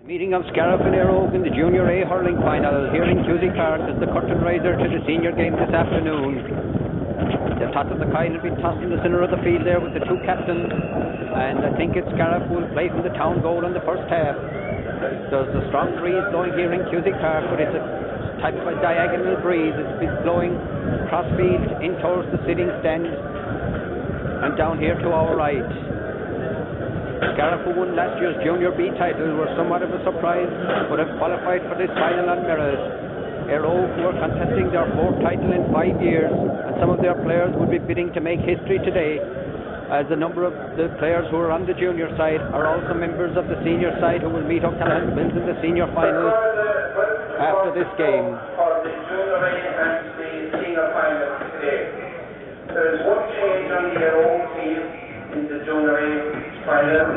Meeting of Scariff and Eire in the Junior A Hurling final here in Cusack Park as the curtain raiser to the senior game this afternoon. The tot of the coin will be tossed in the centre of the field there with the two captains, and I think it's Scariff who will play from the town goal in the first half. There's a strong breeze blowing here in Cusack Park, but it's a type of a diagonal breeze. It's blowing cross field in towards the sitting stand and down here to our right. Scariff, who won last year's Junior B title, were somewhat of a surprise, but have qualified for this final on merit. Eire, who are contesting their fourth title in 5 years, and some of their players would be bidding to make history today, as a number of the players who are on the junior side are also members of the senior side who will meet O'Callaghan Mills in the senior final after this game. For the Junior A and the senior final today, there is one change on the Eire team in the Junior A final.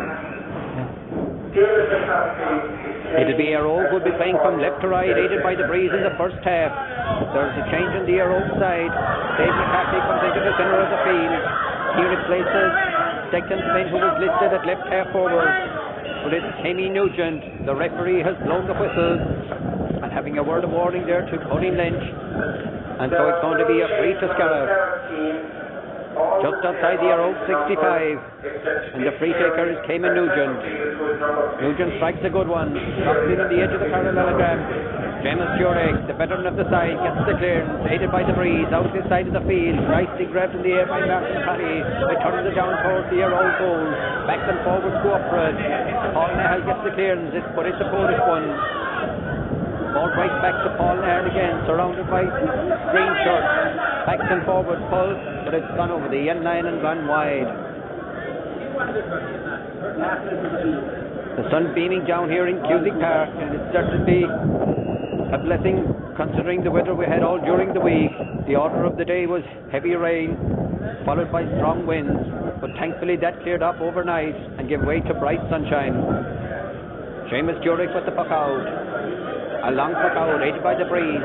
It'll be Eire who will be playing from left to right, aided by the breeze in the first half. There's a change on the Eire side. Dave McCarthy comes into the centre of the field. He replaces Declan who was listed at left half forward. But it's Tammy Nugent. The referee has blown the whistle and having a word of warning there to Colin Lynch. And so it's going to be a free to Scariff. Just outside the Eire 65, and the free taker is Cayman Nugent. Nugent strikes a good one, drops in on the edge of the parallelogram. James Jurek, the veteran of the side, gets the clearance, aided by the breeze, out this side of the field. Nicely grabbed in the air by Martin Paddy. They turn it down towards the Eire goal. Back and forwards go up for it. Paul Nahal gets the clearance, but it's a Polish one. Ball right back to Paul Nairn again, surrounded by green shirts. Back and forward pull, but it's gone over the end line and gone wide. The sun beaming down here in Cusack Park, and it's certainly a blessing considering the weather we had all during the week. The order of the day was heavy rain, followed by strong winds, but thankfully that cleared up overnight and gave way to bright sunshine. Seamus Jurek with the puck out. A long puck out, aided by the breeze.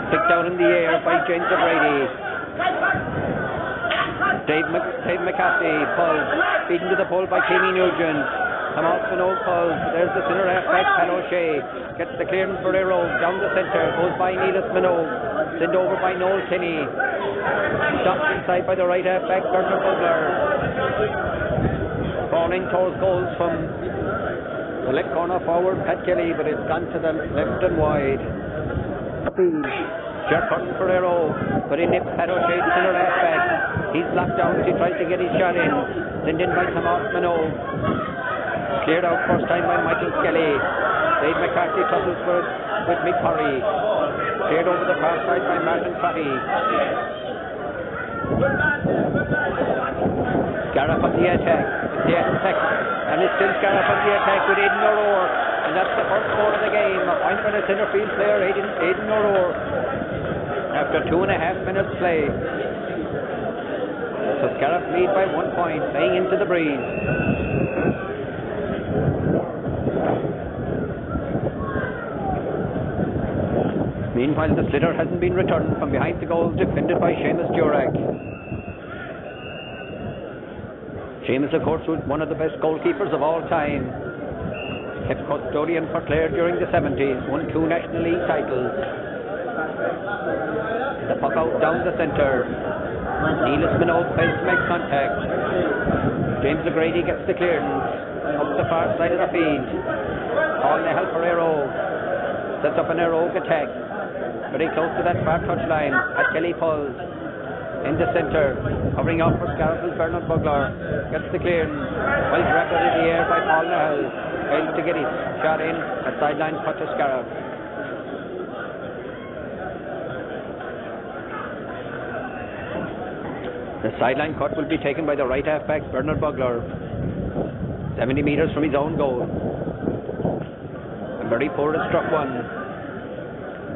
Picked out in the air by James O'Brady. Dave McCarthy pulls, beaten to the pole by Tammy Nugent. Thomas Minogue pulls, there's the centre half-back, Pat O'Shea. Gets the clearance for Eire, down the centre, goes by Neelis Minogue. Sent over by Noel Kenny. Stopped inside by the right half-back, Bernard Bugler. Falling towards goals from the left corner forward, Pat Kelly, but it's gone to the left and wide. Jack Hutton for Eire, but he nips Pat O'Shea, the centre half-back. He's locked down as he tries to get his shot in. Sent in by Thomas Minogue. Cleared out first time by Michael Skelly. Dave McCarthy tussles for it with Mick Hurry. Cleared over the far side by Martin Fatty. Scariff on the attack. And it's still Scariff on the attack with Aidan O'Rourke. And that's the first goal of the game. A point for the centre field player, Aidan O'Rourke. After 2.5 minutes play. So Scariff lead by 1 point, playing into the breeze. Meanwhile, the sliotar hasn't been returned from behind the goal, defended by Seamus Jurek. Seamus, of course, was one of the best goalkeepers of all time. Kept custodian for Clare during the 70s, won 2 National League titles. The puck out down the centre. Neelis Minogue fails to make contact. James O'Grady gets the clearance up the far side of the field. Paul Nahal for Eire. Sets up an Eire attack. Very close to that far touchline. At Kelly pulls in the centre. Covering up for Scariff is Bernard Bugler. Gets the clearance. Well grabbed out of the air by Paul Nahal. Fails to get his shot in. A sideline cut to Scariff. The sideline cut will be taken by the right half-back, Bernard Bugler. 70 metres from his own goal. And very poor has struck one.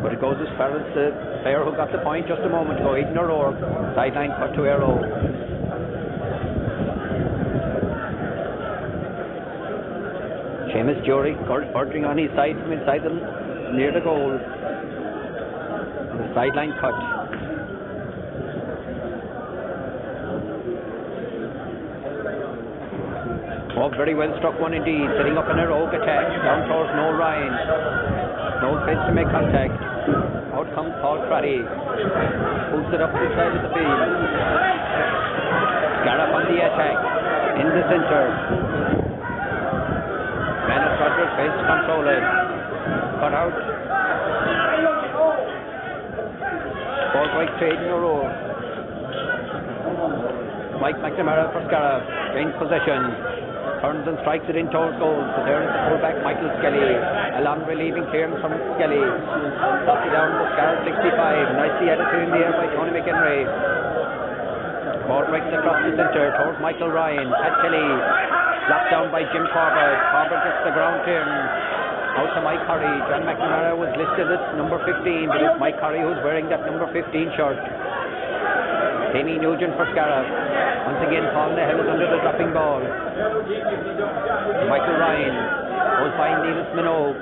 But it goes as far as the player who got the point just a moment ago, Aidan O'Rourke. Sideline cut to Eire. Seamus Jurek urging on his side from inside near the goal. And the sideline cut. Oh, very well struck one indeed, setting up an heroic attack down towards Noel Ryan. Noel fails to make contact. Out comes Paul Craddy. Pulls it up the side of the field. Scariff on the attack. In the centre. Manus Rogers fails to control it. Cut out. Ball right trade in a row. Mike McNamara for Scariff. Gains possession. Turns and strikes it in towards goal. So there is the fullback Michael Skelly. A long relieving clearance from Skelly. Stops it down to Scariff 65. Nicely added to in the air by Tony McHenry. Ball breaks across the centre towards Michael Ryan. Pat Kelly. Locked down by Jim Corbett. Corbett gets the ground clearance. Out to Mike Curry. John McNamara was listed as number 15, but it's Mike Curry who's wearing that number 15 shirt. Amy Nugent for Scariff. Once again, Paul Nahel is under the dropping ball. Michael Ryan goes by Neil Minogue.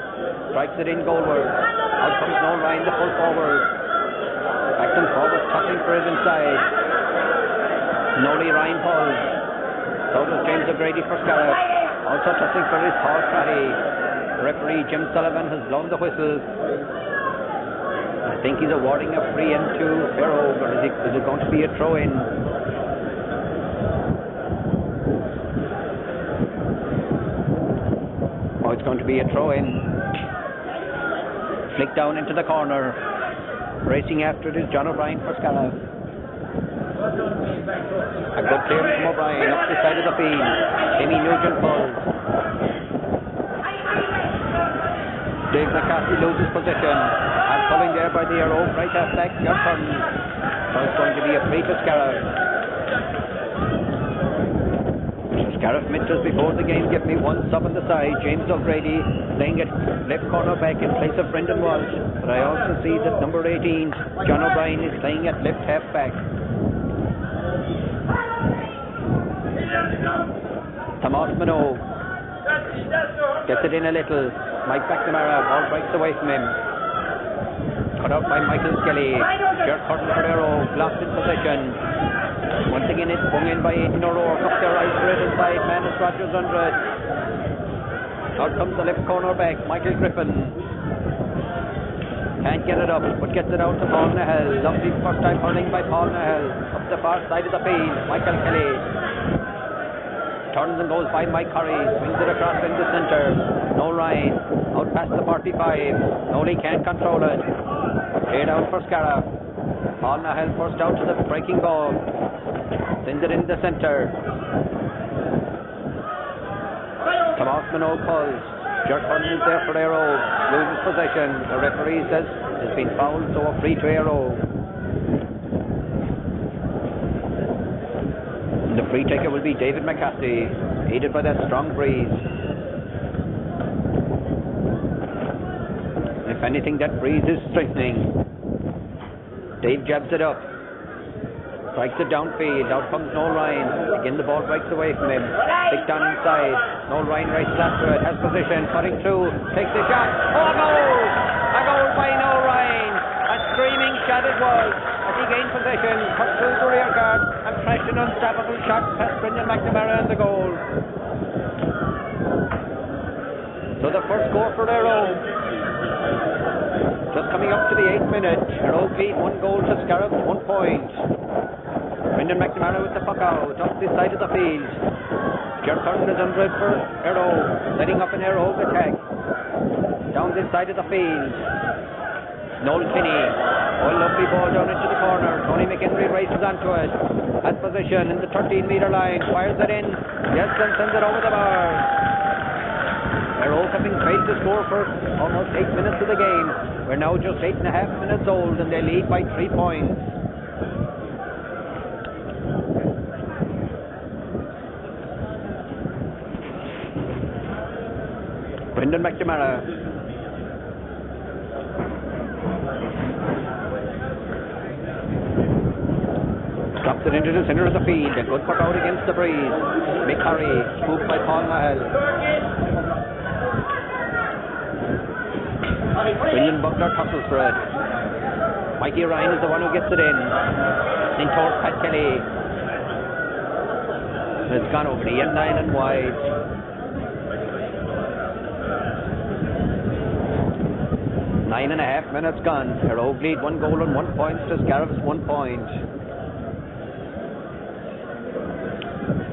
Strikes it in goalward. Out comes Noel Ryan, the full forward. Back and forward, tossing for it inside. Nolly Ryan pulls. So does James O'Grady for Scariff. Also tossing for his Paul Craddy. Referee Jim Sullivan has blown the whistle. I think he's awarding a free end to Barrow, but is it going to be a throw-in? Oh, it's going to be a throw-in. Flick down into the corner. Racing after it is John O'Brien for Scariff. A good clearance from O'Brien up the side of the field. Amy Nugent pulls. Dave McCarthy loses possession. And pulling there by the arrow, right half back, your turn. So it's going to be a free to Scariff. Scariff mentions before the game, give me one sub on the side. James O'Grady playing at left corner back in place of Brendan Walsh. But I also see that number 18, John O'Brien, is playing at left half back. Tomas Minogue gets it in a little. Mike McNamara, ball breaks away from him. Cut out by Michael Skelly. Jerk Hurling for Eire, lost in possession. Once again it's swung in by Aidan O'Rourke. Up there right for it inside. Manus Rogers under it. Out comes the left corner back, Michael Griffin. Can't get it up, but gets it out to Paul Nahel. Lovely first time hurling by Paul Nahel. Up the far side of the field, Michael Kelly. Turns and goes by Mike Curry. Swings it across in the centre. Noel Ryan. Out past the 45. Nolly can't control it. Played out for Scariff. Paul Nahel forced out to the breaking ball. Sends it in the centre. Tomas Minogue pulls. Jerk Hurling is there for Eire. Loses possession. The referee says it's been fouled, so a free to Eire. The free taker will be David McCarthy, aided by that strong breeze. If anything, that breeze is strengthening. Dave jabs it up. Strikes it downfield. Out comes Noel Ryan. Again the ball breaks away from him. Picked down inside. Noel Ryan races after it. Has position. Cutting through. Takes the shot. Oh, a goal! A goal by Noel Ryan. A screaming shot it was. As he gained possession. Cut through the rear guard. And crashed an unstoppable shot past Brendan McNamara and the goal. So the first score for Eire. Just coming up to the 8th minute. Eire lead 1 goal to Scariff, 1 point. Brendan McNamara with the puck out, up this side of the field. Jerk Hurling is under it for Eire, setting up an Eire attack. Down this side of the field. Noel Kinney. Oh, lovely ball down into the corner. Tony McHenry races onto it. Has position in the 13-metre line. Fires it in. Yes, and sends it over the bar. Eire having failed to score for almost 8 minutes of the game. We're now just 8.5 minutes old and they lead by 3 points. Brendan McNamara. Drops it into the centre of the field. A good puck out against the breeze. Mick Curry, scooped by Paul Nahel. William Butler tussles for it. Mikey Ryan is the one who gets it in. In towards Pat Kelly. It's gone over the end line and wide. Nine and a half minutes gone. Eire lead 1 goal and 1 point to Scariff's 1 point.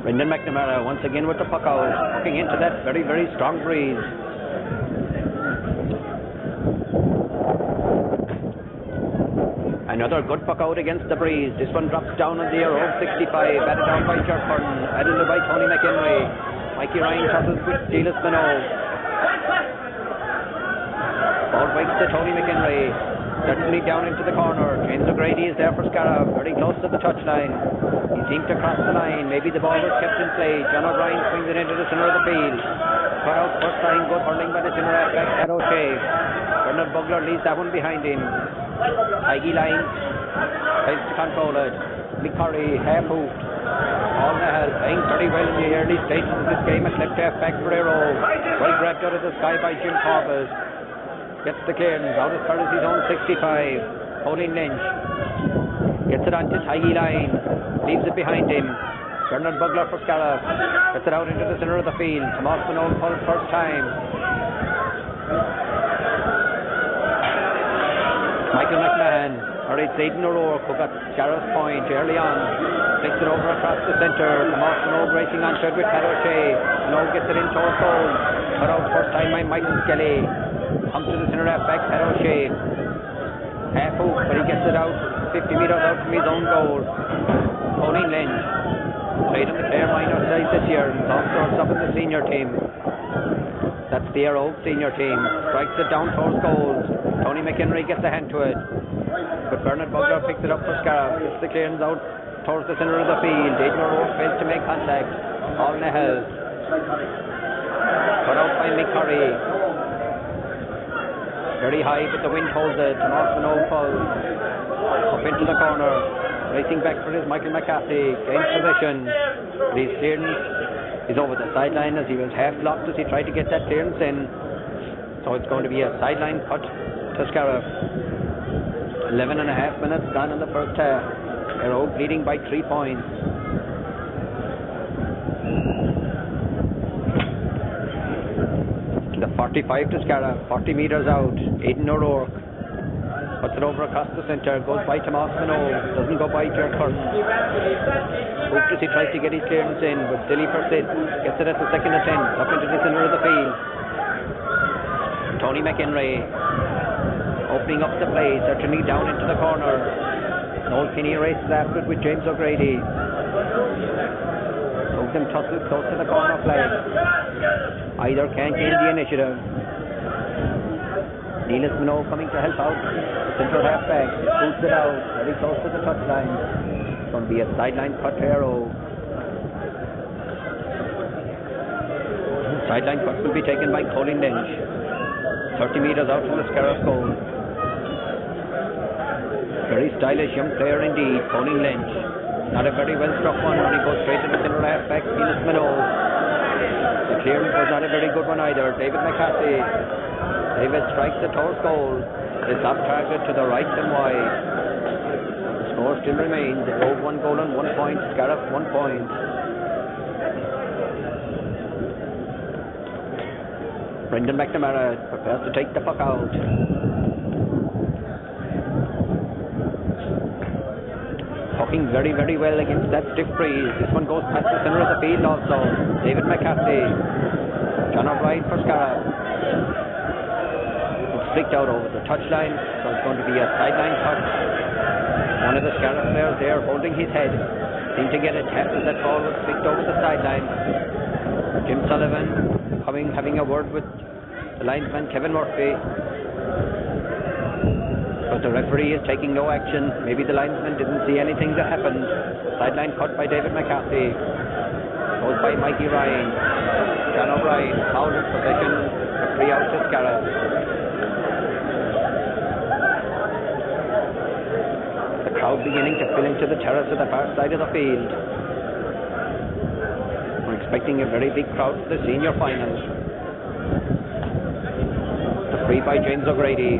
Brendan McNamara once again with the puck out, looking into that very, very strong breeze. Another good puck out against the breeze. This one drops down on the Eire 65, batted down by Jerkburn, added by Tony McHenry. Mikey Ryan tussles with Delis Minogue. Ball breaks to Tony McHenry. Certainly down into the corner. James O'Grady is there for Scariff, very close to the touchline. He seemed to cross the line. Maybe the ball was kept in play. John O'Brien swings it into the centre of the field. Cut out first line, good hurling by the centre halfback, Pat O'Shea. Bernard Bugler leaves that one behind him. Higgy line tries to control it. McCurry half hooped. All Nahal playing very well in the early stages of this game. A left halfback for Eire. Well grabbed out of the sky by Jim Corbett. Gets the clearance out as far as his own 65. Colin Lynch gets it onto Higgy line. Leaves it behind him. Bernard Bugler for Scariff. Gets it out into the centre of the field. Tomas Minogue for the first time. Michael McMahon, or it's Aidan O'Rourke who got Scariff's point early on. Takes it over across the centre. Tomas Minogue racing onto it with Pat O'Shea. Minogue gets it in towards goal. Cut out first time by Michael Skelly. Comes to the centre halfback, Pat O'Shea. Half hoop, but he gets it out 50 metres out from his own goal. Colin Lynch played in the Clare minor side this year and also up in the senior team. That's the Eire senior team. Strikes it down towards goals. Tony McHenry gets a hand to it, but Bernard Bugler picks it up for Scariff. Gets the clearance out towards the centre of the field. Aidan O'Rourke fails to make contact. All Nahal put out by McCurry. Very high, but the wind holds it. Tomas Minogue falls up into the corner. Racing back for his Michael McCarthy. Gains possession. But his clearance is over the sideline as he was half blocked as he tried to get that clearance in. So it's going to be a sideline cut to Scariff. 11 and a half minutes gone in the first half. Eire leading by 3 points. The 45 to Scariff, 40 metres out. Aidan O'Rourke puts it over across the centre, goes by Tomas Minogue, doesn't go by Jerkburn. Hooped as he tries to get his clearance in, but still he persists. Gets it at the second attempt, up into the centre of the field. Tony McHenry opening up the play, certainly down into the corner. Noel Kinney races after it with James O'Grady. Both them tussles close to the corner flag. Either can't gain the initiative. Delis Minogue coming to help out. The central halfback shoots it out, very close to the touchline. It's going to be a sideline cut to Eire. Sideline cut will be taken by Colin Lynch. 30 metres out from the Scariff goal. Very stylish young player indeed, Colin Lynch. Not a very well struck one when he goes straight to the central halfback, Delis Minogue. The clearance was not a very good one either. David McCarthy. David strikes the towards goal. It's off target to the right and wide. The score still remains. Eire 1 goal and 1 point. Scariff 1 point. Brendan McNamara prepares to take the puck out. Hooking very, very well against that stiff breeze. This one goes past the centre of the field also. David McCarthy. John O'Brien for Scariff. It's flicked out over the touchline, so it's going to be a sideline cut. One of the Scariff players there holding his head. Seemed to get it tapped as that ball was flicked over the sideline. Jim Sullivan having a word with the linesman Kevin Murphy. But the referee is taking no action. Maybe the linesman didn't see anything that happened. Sideline cut by David McCarthy. Goes by Mikey Ryan. John O'Brien fouled in possession. A free out to Scariff. The crowd beginning to fill into the terrace at the far side of the field. We're expecting a very big crowd for the senior final. The free by James O'Grady.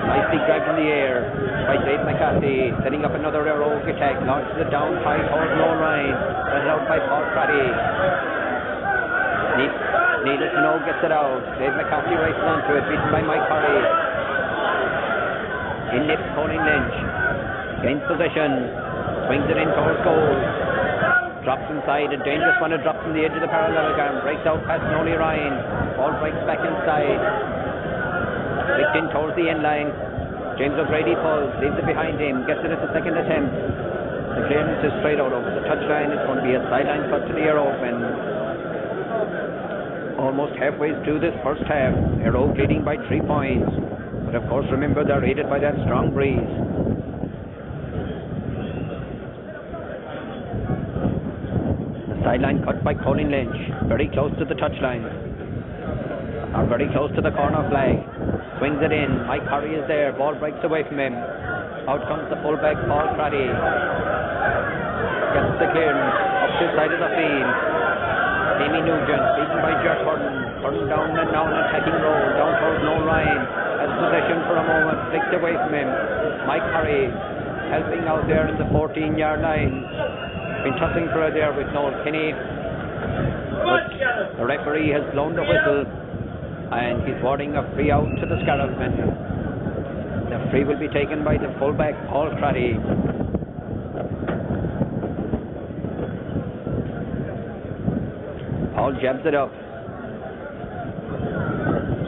Nicely grabbed in the air by Dave McCarthy, setting up another heroic attack. Launches it down high towards Noel Ryan. Let it out by Paul Craddy. Needless to know gets it out. Dave McCarthy races onto it, beaten by Mike Curry. In nips Colin Lynch. Gains possession. Swings it in towards goal. Drops inside. A dangerous one. It drops from the edge of the parallelogram. Breaks out past Noel Ryan. Ball breaks back inside. Flicked in towards the end line. James O'Grady pulls. Leaves it behind him. Gets it at the second attempt. The clearance is straight out over the touchline. It's going to be a sideline cut to the Aeropen. Almost halfway through this first half. Aero leading by 3 points. But of course, remember, they're aided by that strong breeze. The sideline cut by Colin Lynch. Very close to the touchline. Or very close to the corner flag. Swings it in. Mike Curry is there. Ball breaks away from him. Out comes the fullback, Paul Craddy. Gets the clearance. Up to the side of the field. Amy Nugent, beaten by Jack Hurling. Hurling down and now an attacking roll. Down towards Noel Ryan. Has possession for a moment. Flicked away from him. Mike Curry helping out there in the 14-yard line. Been tossing for there with Noel Kinney. But the referee has blown the whistle. And he's warding a free out to the Scariff men. The free will be taken by the fullback, Paul Craddy. Paul jabs it up.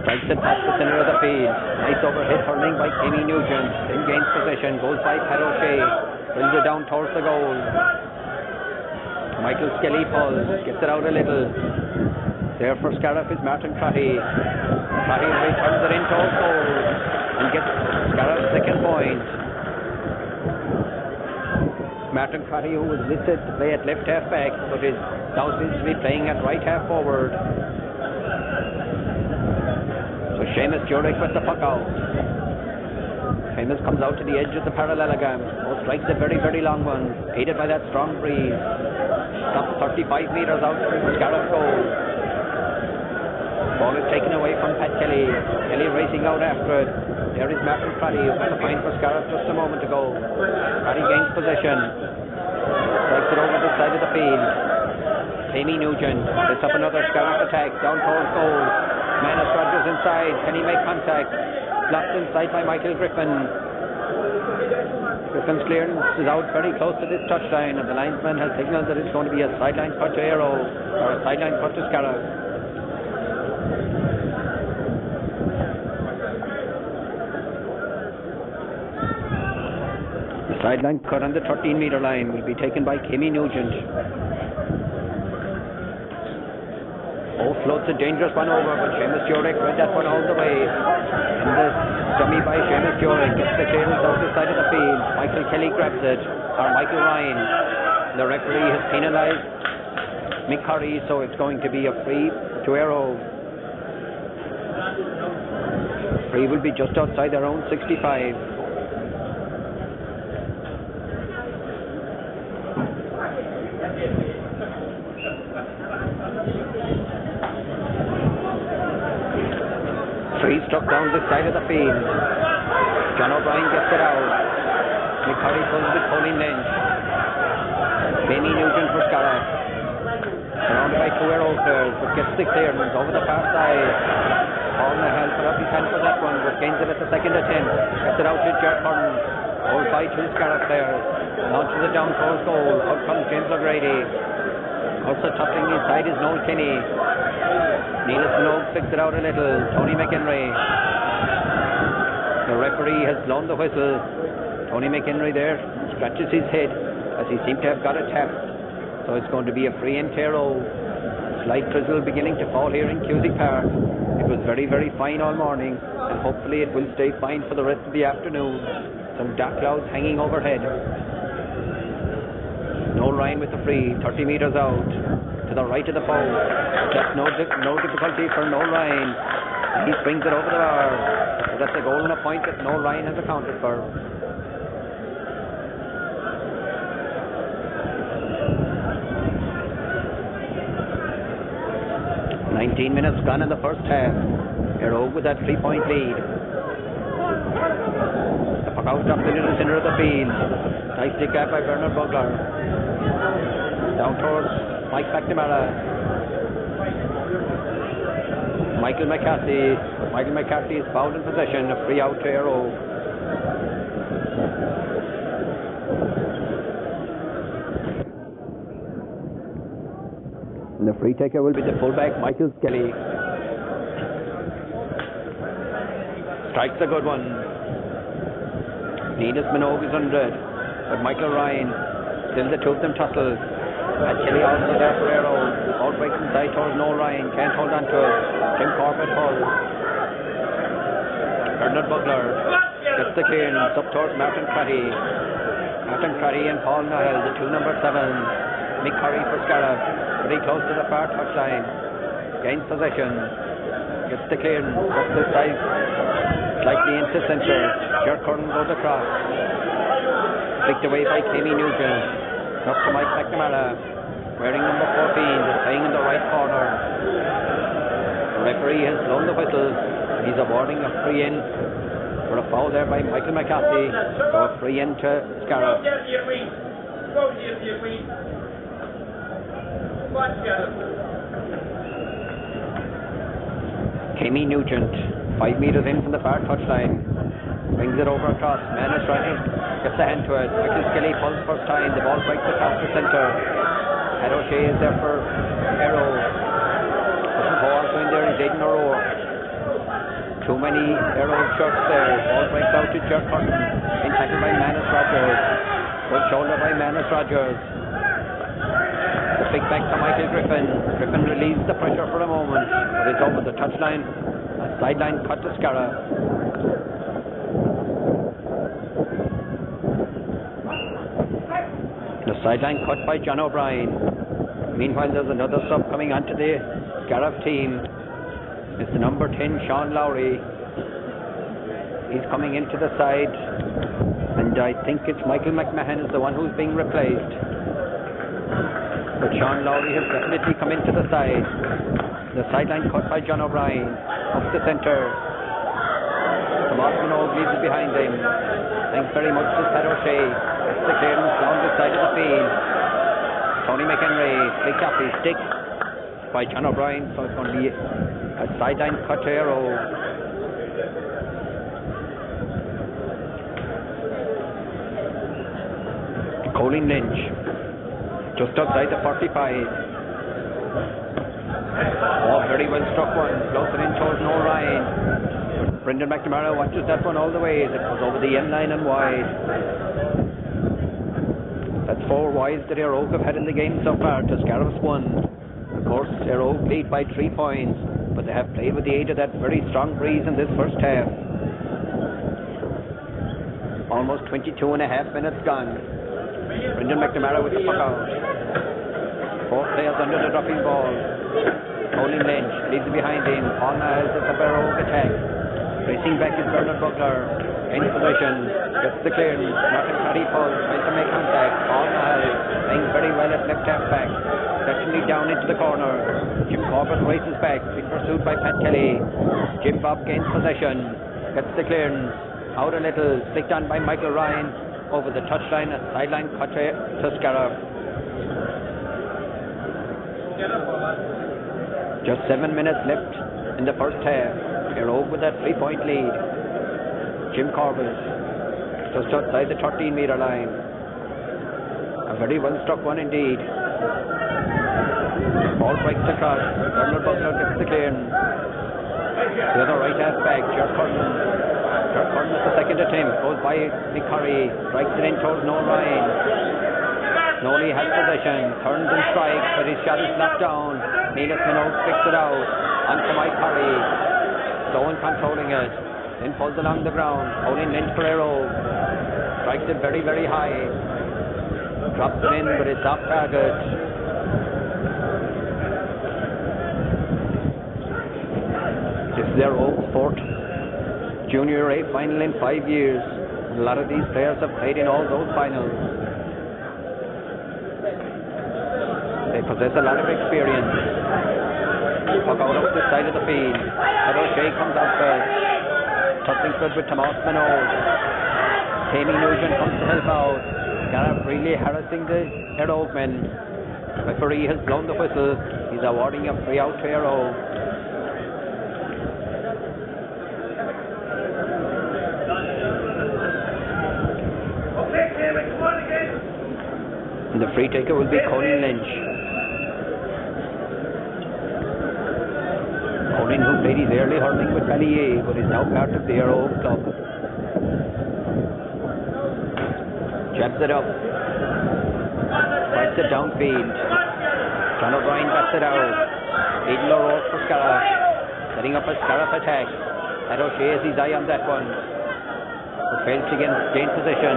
Strikes it past the centre of the field. Nice overhead hurling by Amy Nugent. Then gains possession. Goes by Pat O'Shea. Brings it down towards the goal. Michael Skelly pulls. Gets it out a little. There for Scariff is Martin Cratty. Cratty returns it in towards goal and gets Scariff's second point. Martin Cratty, who was listed to play at left half back, but is now seems to be playing at right half forward. So Seamus Jurek with the puck out. Seamus comes out to the edge of the parallelogram. Oh, strikes a very, very long one, aided by that strong breeze. Stops 35 metres out from the Scariff goal. Ball is taken away from Pat Kelly. Kelly racing out after it. There is Martin Craddy, who was a find for Scariff just a moment ago. Craddy gains possession. Strikes it over the side of the field. Amy Nugent sets up another Scariff attack down towards goal. Manus Rogers inside. Can he make contact? Blocked inside by Michael Griffin. Griffin's clearance is out very close to this touchline, and the linesman has signalled that it's going to be a sideline cut to Aero, or a sideline cut to Scariff. Sideline cut on the 13-metre line will be taken by Kimmy Nugent. Oh, floats a dangerous one over, but Seamus Jurek read that one all the way. And the dummy by Seamus Jurek gets the clearance out the side of the field. Michael Kelly grabs it, or Michael Ryan. The referee has penalised Mick Curry, so it's going to be a free to Aero. Free will be just outside their own 65. Free struck down this side of the field. John O'Brien gets it out. McCurry pulls with Colin Lynch. Amy Nugent for Scariff. Surrounded by two Aero players, but gets the clearance over the far side. Paul Nahal put up his hand for that one, but gains it at the second attempt. Gets it out to Jack Hurling. Holds by two Scariff players. Launches it down towards goal. Out comes James O'Grady. Also tussling inside is Noel Kinney. Neelis Minogue flicks it out a little. Tony McHenry. The referee has blown the whistle. Tony McHenry there scratches his head as he seemed to have got a tap. So it's going to be a free in Aero. Slight drizzle beginning to fall here in Cusick Park. It was very, very fine all morning, and hopefully it will stay fine for the rest of the afternoon. Some dark clouds hanging overhead. Noel Ryan with the free, 30 metres out. To the right of the post. That's no difficulty for Noel Ryan. He swings it over the bar. So that's a goal and a point that Noel Ryan has accounted for. .19 minutes gone in the first half. Aero with that 3-point lead. The puck out drops into the centre of the field. Nice dig grab by Bernard Bugler. Down towards Mike McNamara. Michael McCarthy. Michael McCarthy is fouled in possession. A free out to Eire. And the free taker will be the fullback Michael Skelly. Strikes a good one. Linus Minogue is under it, but Michael Ryan, still the two of them tussle. And Kelly also there for Eire. Out breaks inside towards Noel Ryan, can't hold on to it. Jim Corbett pulls. Bernard Bugler gets the clearance up towards Martin Cratty. Martin Cratty and Paul Nahel, the two number 7. Mick Curry for Scariff, pretty close to the far touchline. Gains possession. Gets the clearance up the side. Slightly into centre. Jerk Curran goes across. Picked away by Kenny Nugent. Up to Mike McNamara. Wearing number 14. Is playing in the right corner. The referee has blown the whistle. He's awarding a free in for a foul there by Michael McCarthy. So a free in to Scariff. Kenny Nugent. 5 metres in from the far touchline. Brings it over across. Manus Rogers gets a hand to it. Michael Skelly pulls first time. The ball breaks across the centre. Ed O'Shea is there for Eire. Doesn't go also in there is Aidan O'Rourke. Too many Eire shots there. Ball breaks out to Jerk Curran. In tackled by Manus Rogers. Good shoulder by Manus Rogers. The pick back to Michael Griffin. Griffin relieves the pressure for a moment, but it's over the touchline. A sideline cut to Scariff. The sideline cut by John O'Brien. Meanwhile, there's another sub coming onto the Scariff team. It's the number 10, Sean Lowry. He's coming into the side, and I think it's Michael McMahon is the one who's being replaced. But Sean Lowry has definitely come into the side. The sideline cut by John O'Brien. Up the centre. Tomas Minogue leaves it behind him. Thanks very much to Pat O'Shea. It's the clearance down the side of the field. Tony McHenry picks up his stick by John O'Brien. So it's going to be a sideline cut to Eire. Colin Lynch. Just outside the 45. Oh, very well struck one. Closer in towards Noel Ryan. Brendan McNamara watches that one all the way as it goes over the end line and wide. That's 4 wides that Eire have had in the game so far to Scariff's 1. Of course, Eire lead by 3 points, but they have played with the aid of that very strong breeze in this first half. Almost 22 and a half minutes gone. Brendan McNamara with the puck out. 4 players under the dropping ball. Colin Lynch leaves it behind him. Paul Niles at the Barrow attack. Racing back is Bernard Bugler. In position. Gets the clearance. Martin Cratty pulls. Tries to make contact. Paul Niles playing very well at left half back. Certainly down into the corner. Jim Corbett races back. Being pursued by Pat Kelly. Jim Bob gains possession. Gets the clearance. Out a little. Flicked on by Michael Ryan. Over the touchline. A sideline cut to Scariff. Just 7 minutes left in the first half. Eire with that 3-point lead. Jim Corbett just outside the 13-metre line. A very well struck one indeed. Ball breaks across. Bernard Bugler gets the clearance. The other right half back, Jerk Curran. Jerk Curran at the second attempt. Goes by Mick Curry. Strikes it in towards Noel Ryan. Nolly has possession, turns and strikes, but his shot is knocked down. Neelis Minogue picks it out. Onto Mike Curry. Slow and controlling it. Then pulls along the ground. Colin Lynch for Eire. Strikes it very, very high. Drops it in, but it's off target. This is their fourth Junior A final in 5 years. A lot of these players have played in all those finals. They possess a lot of experience. Puck out up the side of the field. Ed O'Shea comes out first. Tussingford with Tomas Minogue. Tammy Nugent comes to help out. Scariff really harassing the Eire Og men. Referee has blown the whistle. He's awarding a free out to Eire Og. And the free taker will be Colin Lynch. Colin, who played his early hurling with Ballyea, but is now part of the Eire Og club. Jabs it up. Fights it downfield. John O'Brien bats it out. Aidan O'Rourke for Scariff. Setting up a Scariff attack. Ed O'Shea has his eye on that one. But fails to gain position.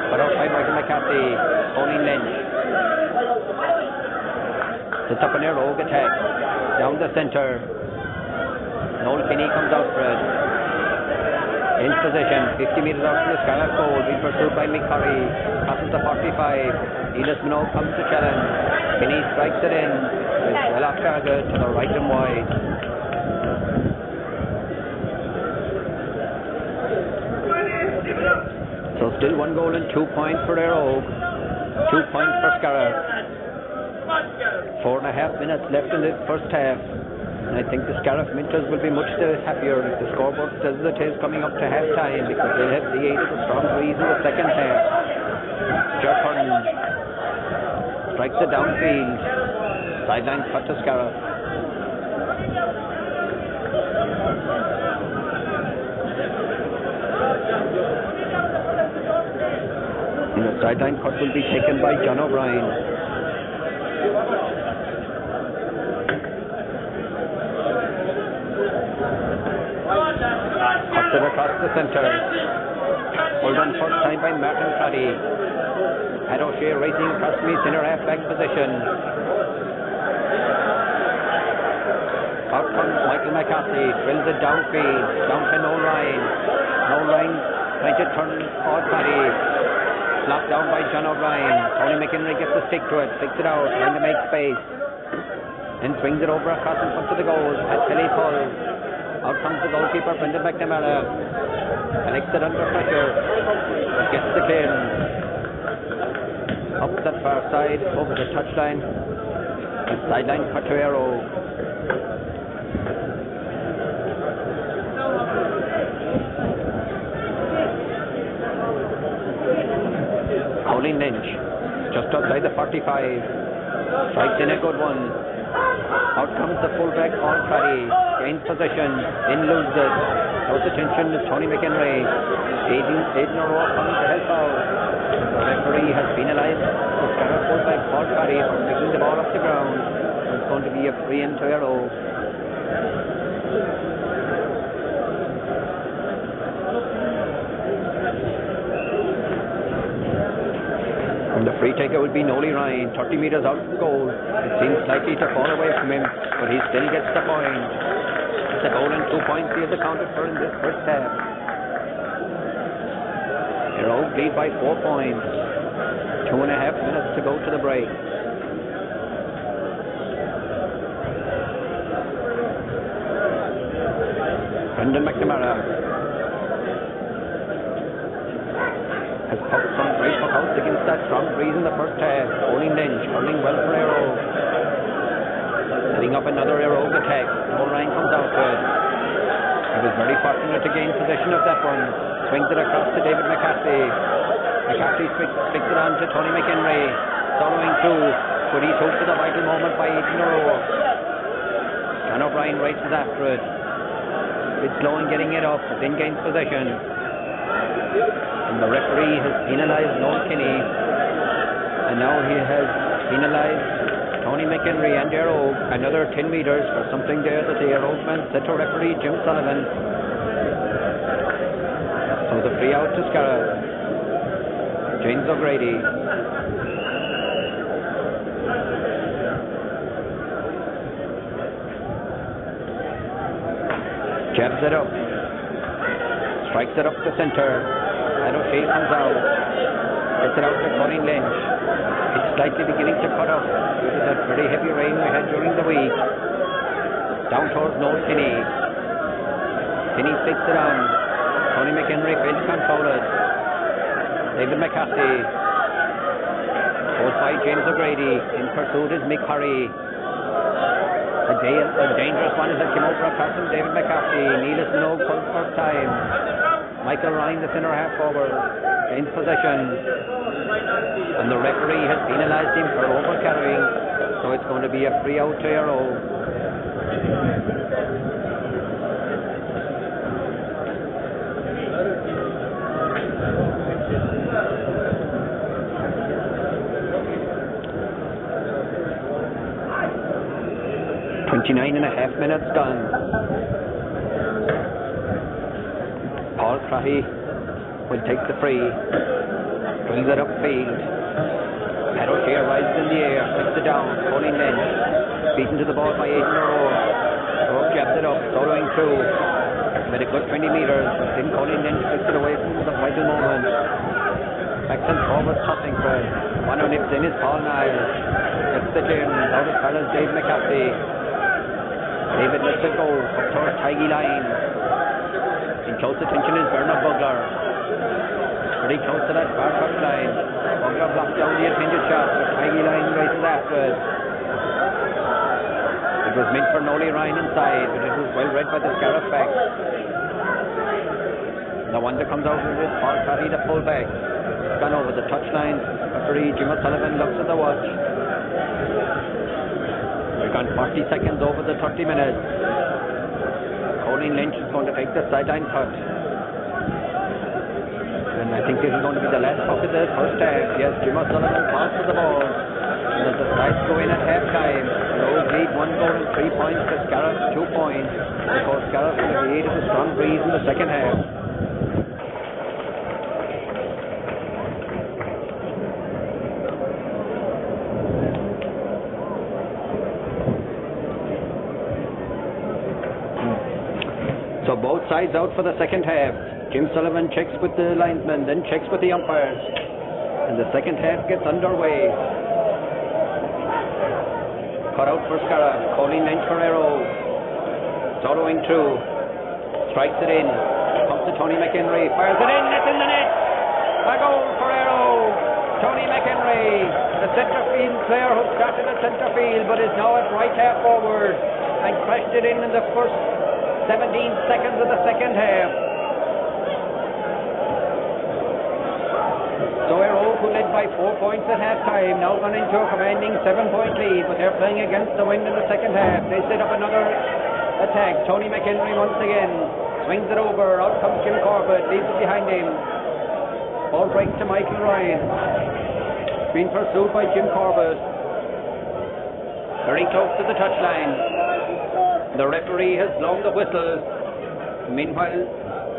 But out by Michael McCarthy. Colin Lynch. Sets up an Eire Og attack. Down the centre. Noel Kinney comes out for it. In position, 50 metres out from the Scariff goal, being pursued by Mick Curry. Passes the 45. Elis Minogue comes to challenge. Kinney strikes it in. It's well off target to the right and wide. So still 1 goal and 2 points for Eire Og. 2 points for Scariff. 4.5 minutes left in the first half. And I think the Scariff Minters will be much happier if the scoreboard says it is coming up to half time, because they'll have the aid of the strong breeze in the second half. Jeff Hurling strikes it downfield. Sideline cut to Scariff. And the sideline cut will be taken by John O'Brien. Cuts it across the centre. Pulled on first time by Martin Craddy. Ed O'Shea racing across from his inner half-back position. Out comes Michael McCarthy. Drills it downfield. Down to Noel Ryan. Noel Ryan trying to turn Odd Paddy. Slapped down by John O'Brien. Tony McHenry gets a stick to it. Sticks it out. Trying to make space. Then swings it over across in front of the goal. At Kelly Paul. Out comes the goalkeeper, Brendan McNamara. Collects it under pressure. Gets the clearance. Up that far side, over the touchline. The sideline cut to Eire Og. Colin Lynch, just outside the 45. Strikes in a good one. Out comes the fullback, Paul Craddy. Gains possession, then loses it. Close attention to Tony McHenry. Aidan O'Rourke coming to help out. The referee has penalised the Scariff fullback, Paul Craddy, for picking the ball off the ground. It's going to be a free in to Eire Og. And the free taker will be Noel Ryan, 30 metres out from goal. It seems likely to fall away from him, but he still gets the point. It's a goal and 2 points he has accounted for in this first half. Eire Og lead by 4 points. 2.5 minutes to go to the break. Brendan McNamara has poked some great puckouts against that strong breeze in the first half. Colin Lynch hurling well for Eire Og. Setting up another Eire Og attack. Noel Ryan comes out to it. He was very fortunate to gain possession of that one. Swings it across to David McCarthy. McCarthy flicks it on to Tony McHenry. Following through. But he's hooked to the vital moment by Aidan O'Rourke. John O'Brien races after it. It's slow in getting it up, but then gains possession. And the referee has penalised Noel Kinney. And now he has penalised Tony McHenry and Eire Og another 10 metres for something there that the Eire Og man said to referee Jim Sullivan. So the free out to Scariff. James O'Grady. Jabs it up. Strikes it up the centre. Ed O'Shea comes out. Gets it out to Colin Lynch. It's slightly beginning to cut off due to that very heavy rain we had during the week. Down towards Noel Kinney. Kinney sticks it on. Tony McHenry failed to control it. David McCarthy goes by James O'Grady. In pursuit is Mick Curry. A dangerous one as it came over across from David McCarthy. Neelis Minogue for the first time. Michael Ryan, the centre half forward, gains possession. And the referee has penalised him for overcarrying. So it's going to be a free out to Eire. 29.5 minutes gone. Paul Crahey will take the free. Brings it upfield. Pat O'Shea rises in the air, puts it down. Colin Lynch beaten to the ball by Aidan O'Rourke. O'Rourke jabs it up, soloing through. Made a good 20 metres. Then Colin Lynch takes it away from the vital moment. Backs and forward tossing for it. One who nips in is Paul Niles. Gets the gym out as far as Dave McCarthy. David lets it go up towards Tiggy line. In close attention is Bernard Bugler. Pretty close to that far touch line. Bugler blocks down the intended shot, but Tiggy line races after it. It was meant for Nolly Ryan inside, but it was well read by the Scariff back. The one that comes out is Paul Crahey, the fullback. It's gone over the touchline. Referee Jim O'Sullivan looks at the watch. We've gone 40 seconds over the 30 minutes. Colin Lynch is going to take the sideline touch. And I think this is going to be the last puck of the first half. Yes, Jim O'Sullivan calls for the ball. And as the sides go in at half time, Rose lead 1 goal and 3 points to Scariff 2 points. Because Scariff will be aided with a strong breeze in the second half. So both sides out for the second half. Jim Sullivan checks with the linesman, then checks with the umpires. And the second half gets underway. Cut out for Scariff. Colin Lynch for Eire. Soloing through. Strikes it in. Comes to Tony McHenry. Fires it in. It's in the net. A goal for Eire. Tony McHenry, the centre field player who started at centre field but is now at right half forward and crashed it in the first 17 seconds of the second half. So Eire, who led by 4 points at half time, now gone into a commanding 7-point lead, but they're playing against the wind in the second half. They set up another attack. Tony McHenry once again swings it over. Out comes Jim Corbett, leaves it behind him. Ball breaks to Michael Ryan. Being pursued by Jim Corbett. Very close to the touchline. The referee has blown the whistle. Meanwhile,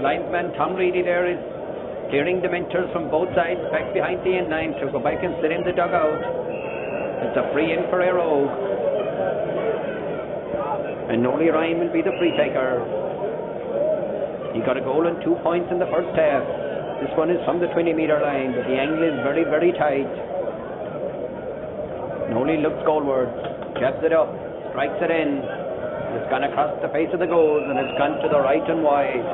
linesman Tom Reedy there is clearing the mentors from both sides back behind the end line to go back and sit in the dugout. It's a free in for Eire. And Nolly Ryan will be the free taker. He got a goal and 2 points in the first half. This one is from the 20-metre line, but the angle is very, very tight. Nolly looks goalward, jabs it up, strikes it in. It's gone across the face of the goals and it's gone to the right and wide.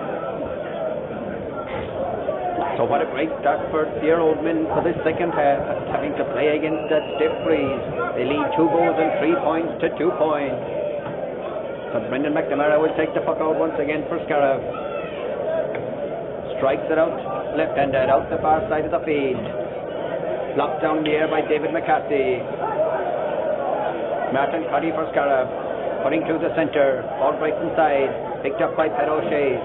So what a great start for the Eire men for this second half, having to play against that stiff breeze. They lead 2 goals and 3 points to 2 points. So Brendan McNamara will take the puck out once again for Scariff. Strikes it out, left-handed, out the far side of the field. Blocked down the air by David McCarthy. Martin Cuddy for Scariff. Putting through the centre, ball breaks inside, picked up by Pat O'Shea.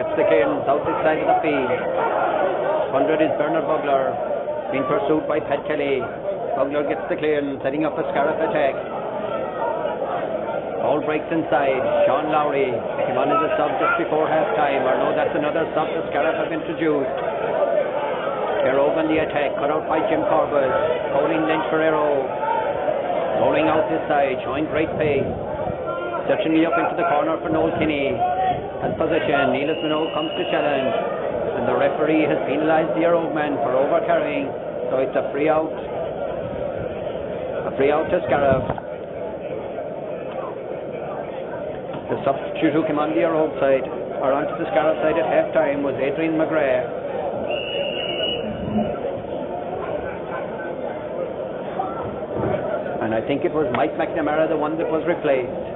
Gets the clearance out this side of the field. 100 is Bernard Bugler, being pursued by Pat Kelly. Bugler gets the clearance, setting up a Scariff attack. Ball breaks inside. Sean Lowry came on as a sub just before half time, or no, that's another sub that Scariff have introduced. Eire on the attack, cut out by Jim Corbett. Colin Lynch for Eire. Rolling out this side, showing great pace. Searching up into the corner for Noel Kinney. Has possession. Neelis Minogue comes to challenge. And the referee has penalised the Eire man for overcarrying. So it's a free out. A free out to Scariff. The substitute who came on the Eire side or onto the Scariff side at half time was Adrian McGrath. And I think it was Mike McNamara, the one that was replaced.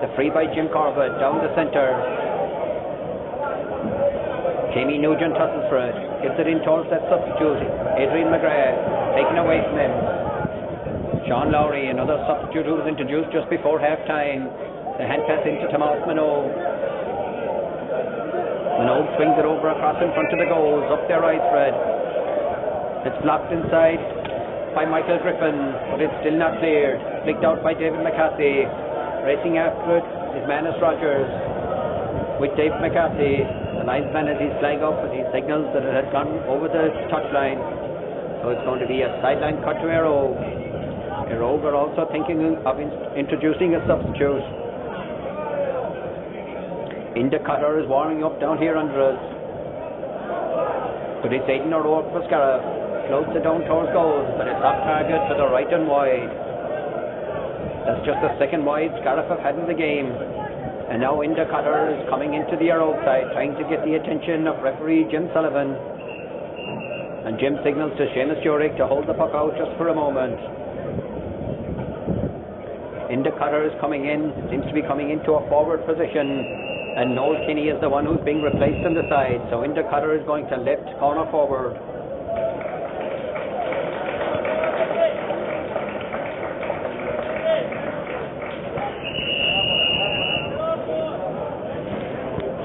The free by Jim Corbett down the centre. Jamie Nugent tussles for it. Gets it in towards that substitute. Adrian McGrath taken away from him. Sean Lowry, another substitute who was introduced just before half time. The hand pass into Tomas Minogue. Minogue swings it over across in front of the goals. Up their right, Fred. It's blocked inside by Michael Griffin, but it's still not cleared. Flicked out by David McCarthy. Racing after it is Manus Rogers with Dave McCarthy. The linesman has his flag up and he signals that it has gone over the touchline. So it's going to be a sideline cut to Eire. Eire are also thinking of introducing a substitute. Inda Cutter is warming up down here under us. But it's Aidan O'Rourke for Scariff. Floats it down towards goals, but it's off target to the right and wide. That's just the second wide Scariff have had in the game. And now Inda Cutter is coming into the Eire side, trying to get the attention of referee Jim Sullivan. And Jim signals to Seamus Jurek to hold the puck out just for a moment. Inda Cutter is coming in, seems to be coming into a forward position. And Noel Kinney is the one who's being replaced on the side. So Inda Cutter is going to left corner forward.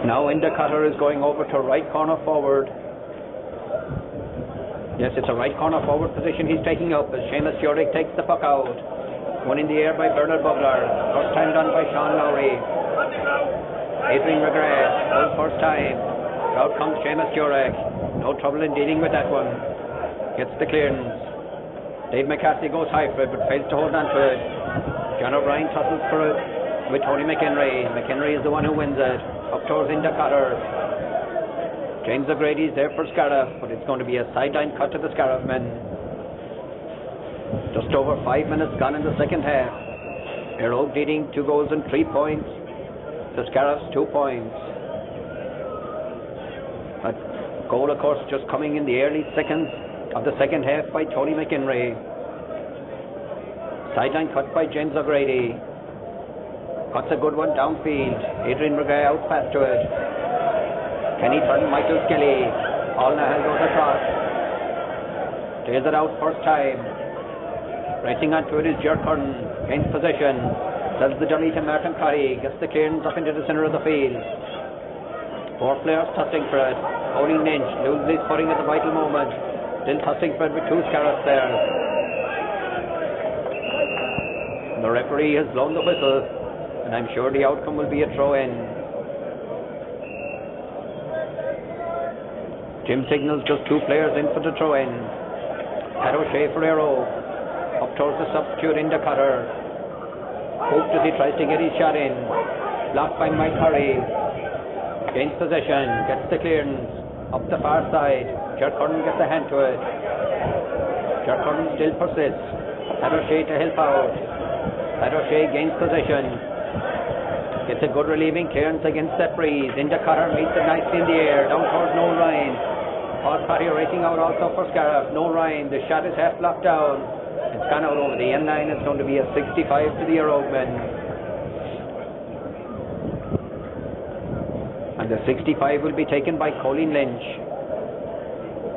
Now Inda Cutter is going over to right corner forward. Yes, it's a right corner forward position he's taking up as Seamus Jurek takes the puck out. One in the air by Bernard Bugler. First time done by Sean Lowry. Adrian McGrath, goes first time. Out comes Seamus Jurek. No trouble in dealing with that one. Gets the clearance. Dave McCarthy goes high for it but fails to hold on to it. John O'Brien tussles for it with Tony McHenry. McHenry is the one who wins it. Up towards Inda Cutter. James O'Grady is there for Scariff, but it's going to be a sideline cut to the Scariff men. Just over 5 minutes gone in the second half. Eire leading 2 goals and 3 points. The Scariff's 2 points. A goal, of course, just coming in the early seconds of the second half by Tony McHenry. Sideline cut by James O'Grady. Cuts a good one downfield. Adrian McGrath out fast to it. Kenny Turn, Michael Skelly. All now goes across. Tails it out first time. Racing onto it is Jer Curran. Gains possession. Sells the dummy to Martin Curry. Gets the clearance up into the centre of the field. 4 players tussling for it. Owen Lynch loses his footing at the vital moment. Still tussling for it with 2 Scariff players. The referee has blown the whistle. And I'm sure the outcome will be a throw-in. Jim signals just 2 players in for the throw-in. Pat O'Shea for Eire. Up towards the substitute Inda Cutter. Hooked as he tries to get his shot in. Blocked by Mike Curry. Gains possession. Gets the clearance. Up the far side. Jer Curran gets a hand to it. Jer Curran still persists. Pat O'Shea to help out. Pat O'Shea gains possession. Gets a good relieving clearance against that breeze. Inda Cutter meets it nicely in the air. Down towards Noel Ryan. Paul Potty racing out also for Scariff. Noel Ryan. The shot is half blocked down. It's gone out over the end line. It's going to be a 65 to the Eire men. And the 65 will be taken by Colin Lynch.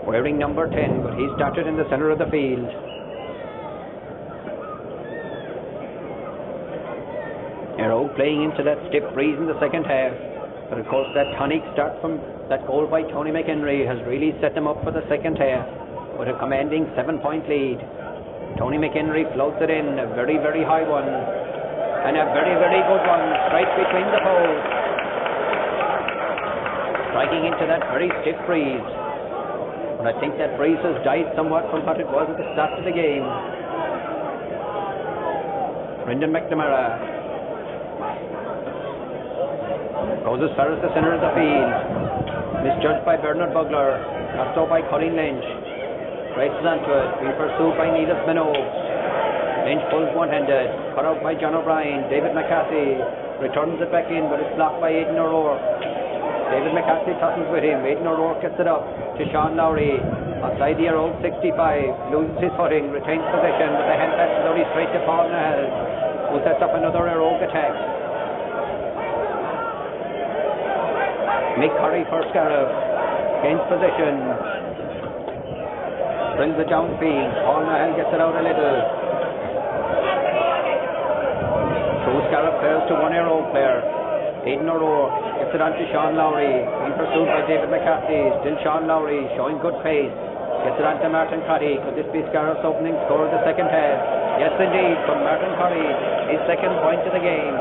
Wearing number 10, but he started in the centre of the field. Eire playing into that stiff breeze in the second half. But of course that tonic start from that goal by Tony McHenry has really set them up for the second half with a commanding 7-point lead. Tony McHenry floats it in, a very, very high one. And a very, very good one, straight between the poles. Striking into that very stiff breeze. But I think that breeze has died somewhat from what it was at the start of the game. Brendan McNamara goes as far as the centre of the field. Misjudged by Bernard Bugler. Knocked out by Colin Lynch. Races onto it. Being pursued by Neelis Minogue. Lynch pulls one-handed. Cut out by John O'Brien. David McCarthy returns it back in, but it's blocked by Aidan O'Rourke. David McCarthy tussles with him. Aidan O'Rourke gets it up to Sean Lowry. Outside the old 65, loses his footing, retains position, but the hand passes only straight to Paul Nahal, who sets up another heroic attack. Mick Curry for Scariff, gains position, brings it downfield. Paul Nahal gets it out a little. Two Scariff players to one heroic player. Aidan O'Rourke gets it on to Sean Lowry, being pursued by David McCarthy. Still Sean Lowry showing good pace. Gets it on to Martin Curry. Could this be Scariff's opening score of the second half? Yes, indeed, from Martin Curry, his second point of the game.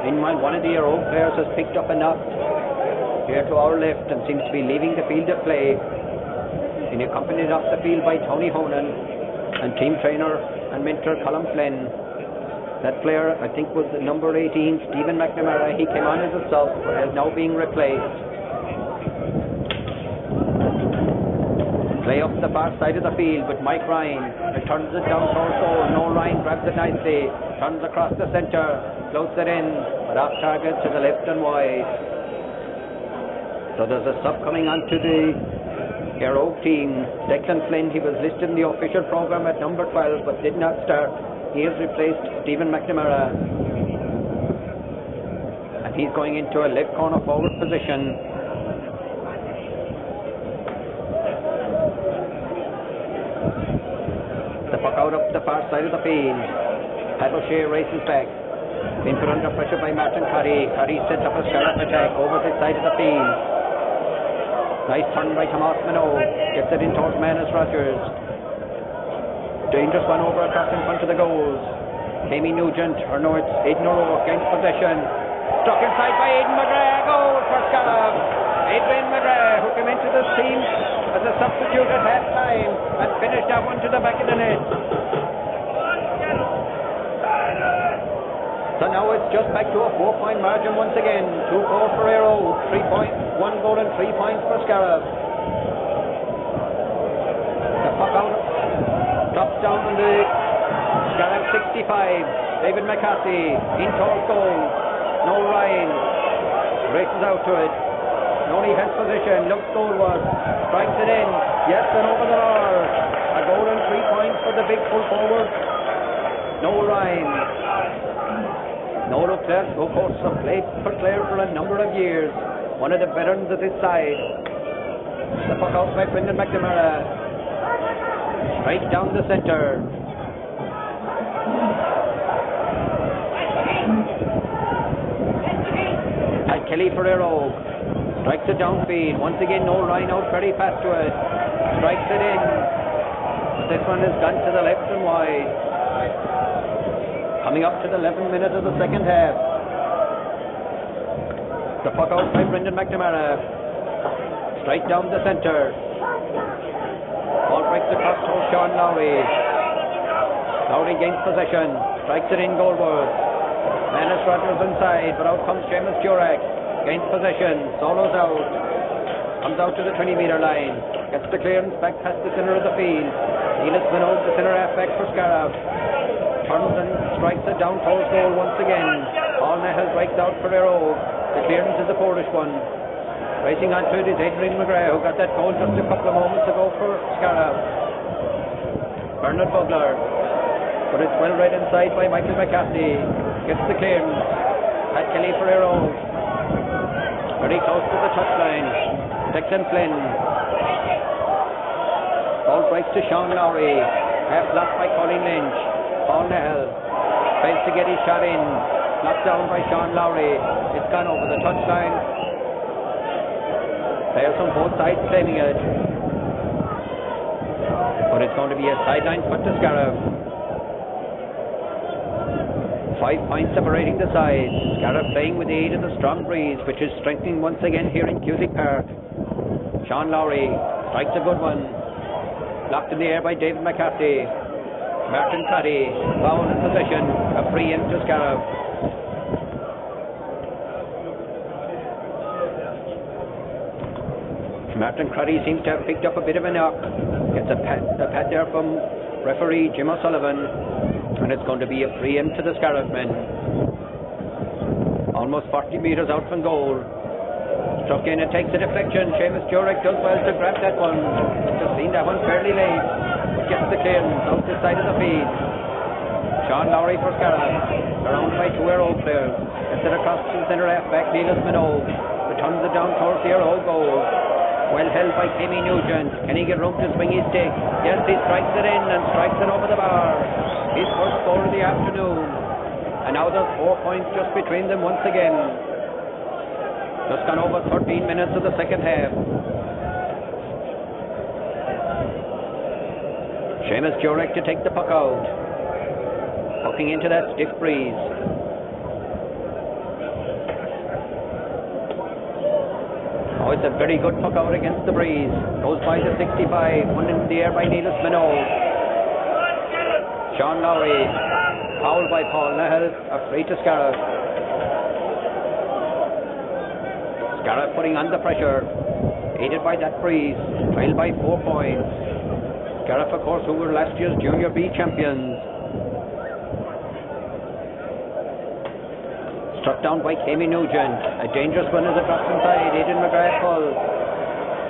Meanwhile, one of the heroic players has picked up a knock here to our left and seems to be leaving the field of play. Being accompanied off the field by Tony Honan and team trainer and mentor Colin Flynn. That player, I think, was the number 18, Stephen McNamara. He came on as a sub, but is now being replaced. Play up the far side of the field with Mike Ryan. Returns it down towards goal. No, Ryan grabs it nicely. Turns across the centre. Floats it in, but off target to the left and wide. So there's a sub coming onto the heroic team. Declan Flynn, he was listed in the official programme at number 12, but did not start. He has replaced Stephen McNamara. And he's going into a left corner forward position. The puck out up the far side of the field. Pat O'Shea races back. Being put under pressure by Martin Curry. Curry sets up a Scariff attack over this side of the field. Nice turn by Tomas Minogue. Gets it in towards Manus Rogers. Dangerous one over across in front of the goals. Amy Nugent, or no, it's Aidan O'Rourke gains possession. Stuck inside by Aidan McGrath. Goal for Scariff. Aidan McGrath, who came into this team as a substitute at half time and finished that one to the back of the net. So now it's just back to a 4-point margin once again. 2 goals for Eire, 3 points, 1 goal and 3 points for Scariff. The puck out, drops down on the Scariff 65. David McCarthy in towards goal. No, Ryan races out to it. Noni has position, looks goalward, strikes it in, yes, and over the bar. A goal and 3 points for the big full forward. No, Ryan. Noel O'Clair, of course, played for Clare for a number of years. One of the veterans of this side. The puck out by Brendan McNamara. Straight down the centre. And Kelly for Eire. Strikes it downfield. Once again, Noel Ryan out very fast to it. Strikes it in. But this one has gone to the left and wide. Coming up to the 11th minute of the second half. The puck out by Brendan McNamara. Straight down the centre. Ball breaks across to Sean Lowry. Lowry gains possession. Strikes it in goalward. Manus Rogers inside, but out comes Seamus Jurek. Gains possession. Solos out. Comes out to the 20-metre line. Gets the clearance back past the centre of the field. Neelis Minogue, the centre half-back for Scariff. Turns and strikes it down towards goal once again. Paul Nahal breaks out for Eire. The clearance is a Polish one. Racing onto it is Adrian McGrath, who got that goal just a couple of moments ago for Scariff. Bernard Bugler. But it's well read inside by Michael McCarthy. Gets the clearance. Pat Kelly for Eire. Very close to the touchline. Declan Flynn. Ball breaks to Sean Lowry. Half blocked by Colin Lynch. Paul Nahal fails to get his shot in. Knocked down by Sean Lowry. It's gone over the touchline. Players on both sides claiming it. But it's going to be a sideline putt to Scariff. 5 points separating the sides. Scariff playing with the aid of the strong breeze, which is strengthening once again here in Cusick Park. Sean Lowry strikes a good one. Blocked in the air by David McCarthy. Martin Curry, foul in possession, a free in to Scariff. Martin Curry seems to have picked up a bit of a knock. Gets a pat there from referee Jim O'Sullivan, and it's going to be a free in to the Scariff men. Almost 40 metres out from goal. Struck in, it takes a deflection. Seamus Jurek does well to grab that one. Just seen that one fairly late, but gets the clearance out the side of the field. Sean Lowry for Scariff, surrounded by two Eire players. Gets it across to the centre half back, Neelis Minogue. Returns it down towards the Eire goal. Well held by Kimmy Nugent. Can he get room to swing his stick? Yes, he strikes it in and strikes it over the bar. His first score of the afternoon. And now there's 4 points just between them once again. Just gone over 13 minutes of the second half. Seamus Jurek to take the puck out. Pucking into that stiff breeze. Oh, it's a very good puck out against the breeze. Goes by the 65. One in the air by Neelis Minogue. Sean Lowry. Fouled by Paul Nahel. A free to Scariff. Scariff putting on the pressure. Aided by that breeze. Trailed by 4 points. Scariff, of course, who were last year's Junior B champions. Struck down by Kimmy Nugent. A dangerous one as it drops inside. Aidan McGrath pulls.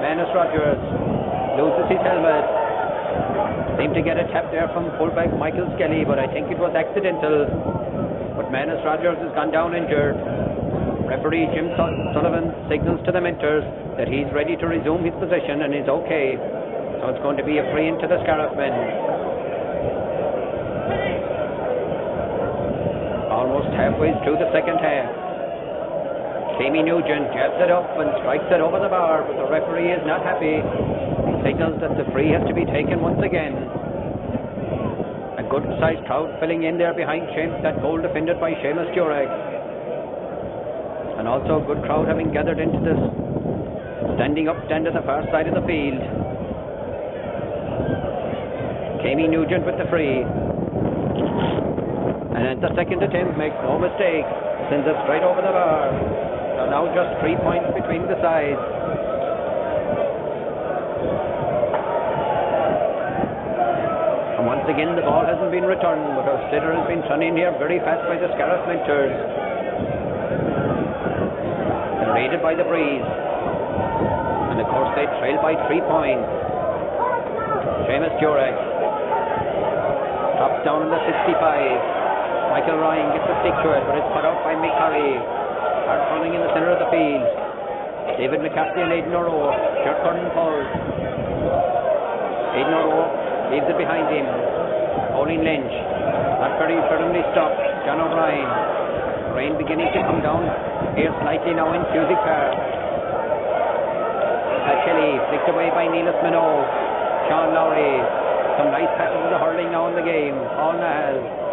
Manus Rogers loses his helmet. Seemed to get a tap there from fullback Michael Skelly, but I think it was accidental. But Manus Rogers has gone down injured. Referee Jim Sullivan signals to the Mentors that he's ready to resume his position and is okay. So it's going to be a free into the Scariff men. Almost halfway through the second half. Kimmy Nugent jabs it up and strikes it over the bar, but the referee is not happy. He signals that the free has to be taken once again. A good sized crowd filling in there behind that goal defended by Seamus Jurek. And also a good crowd having gathered into this standing up stand at the far side of the field. Kimmy Nugent with the free. And at the second attempt, makes no mistake, sends it straight over the bar. So now just 3 points between the sides. And once again, the ball hasn't been returned, but our sitter has been thrown in here very fast by the Scariff Mentors. They're raided by the breeze. And of course, they trail by 3 points. Seamus Jurek drops down in the 65. Michael Ryan gets a stick to it, but it's put out by Mick Curry. Hard running in the centre of the field. David McCarthy and Aidan O'Rourke. Jerk Curran pulls. Aidan O'Rourke leaves it behind him. Pauline Lynch. Not very firmly stopped. John O'Brien. Rain beginning to come down here slightly now in Cusick Park. Kelly flicked away by Neelis Minogue. Sean Lowry. Some nice passes of the hurling now in the game. Paul Nahal.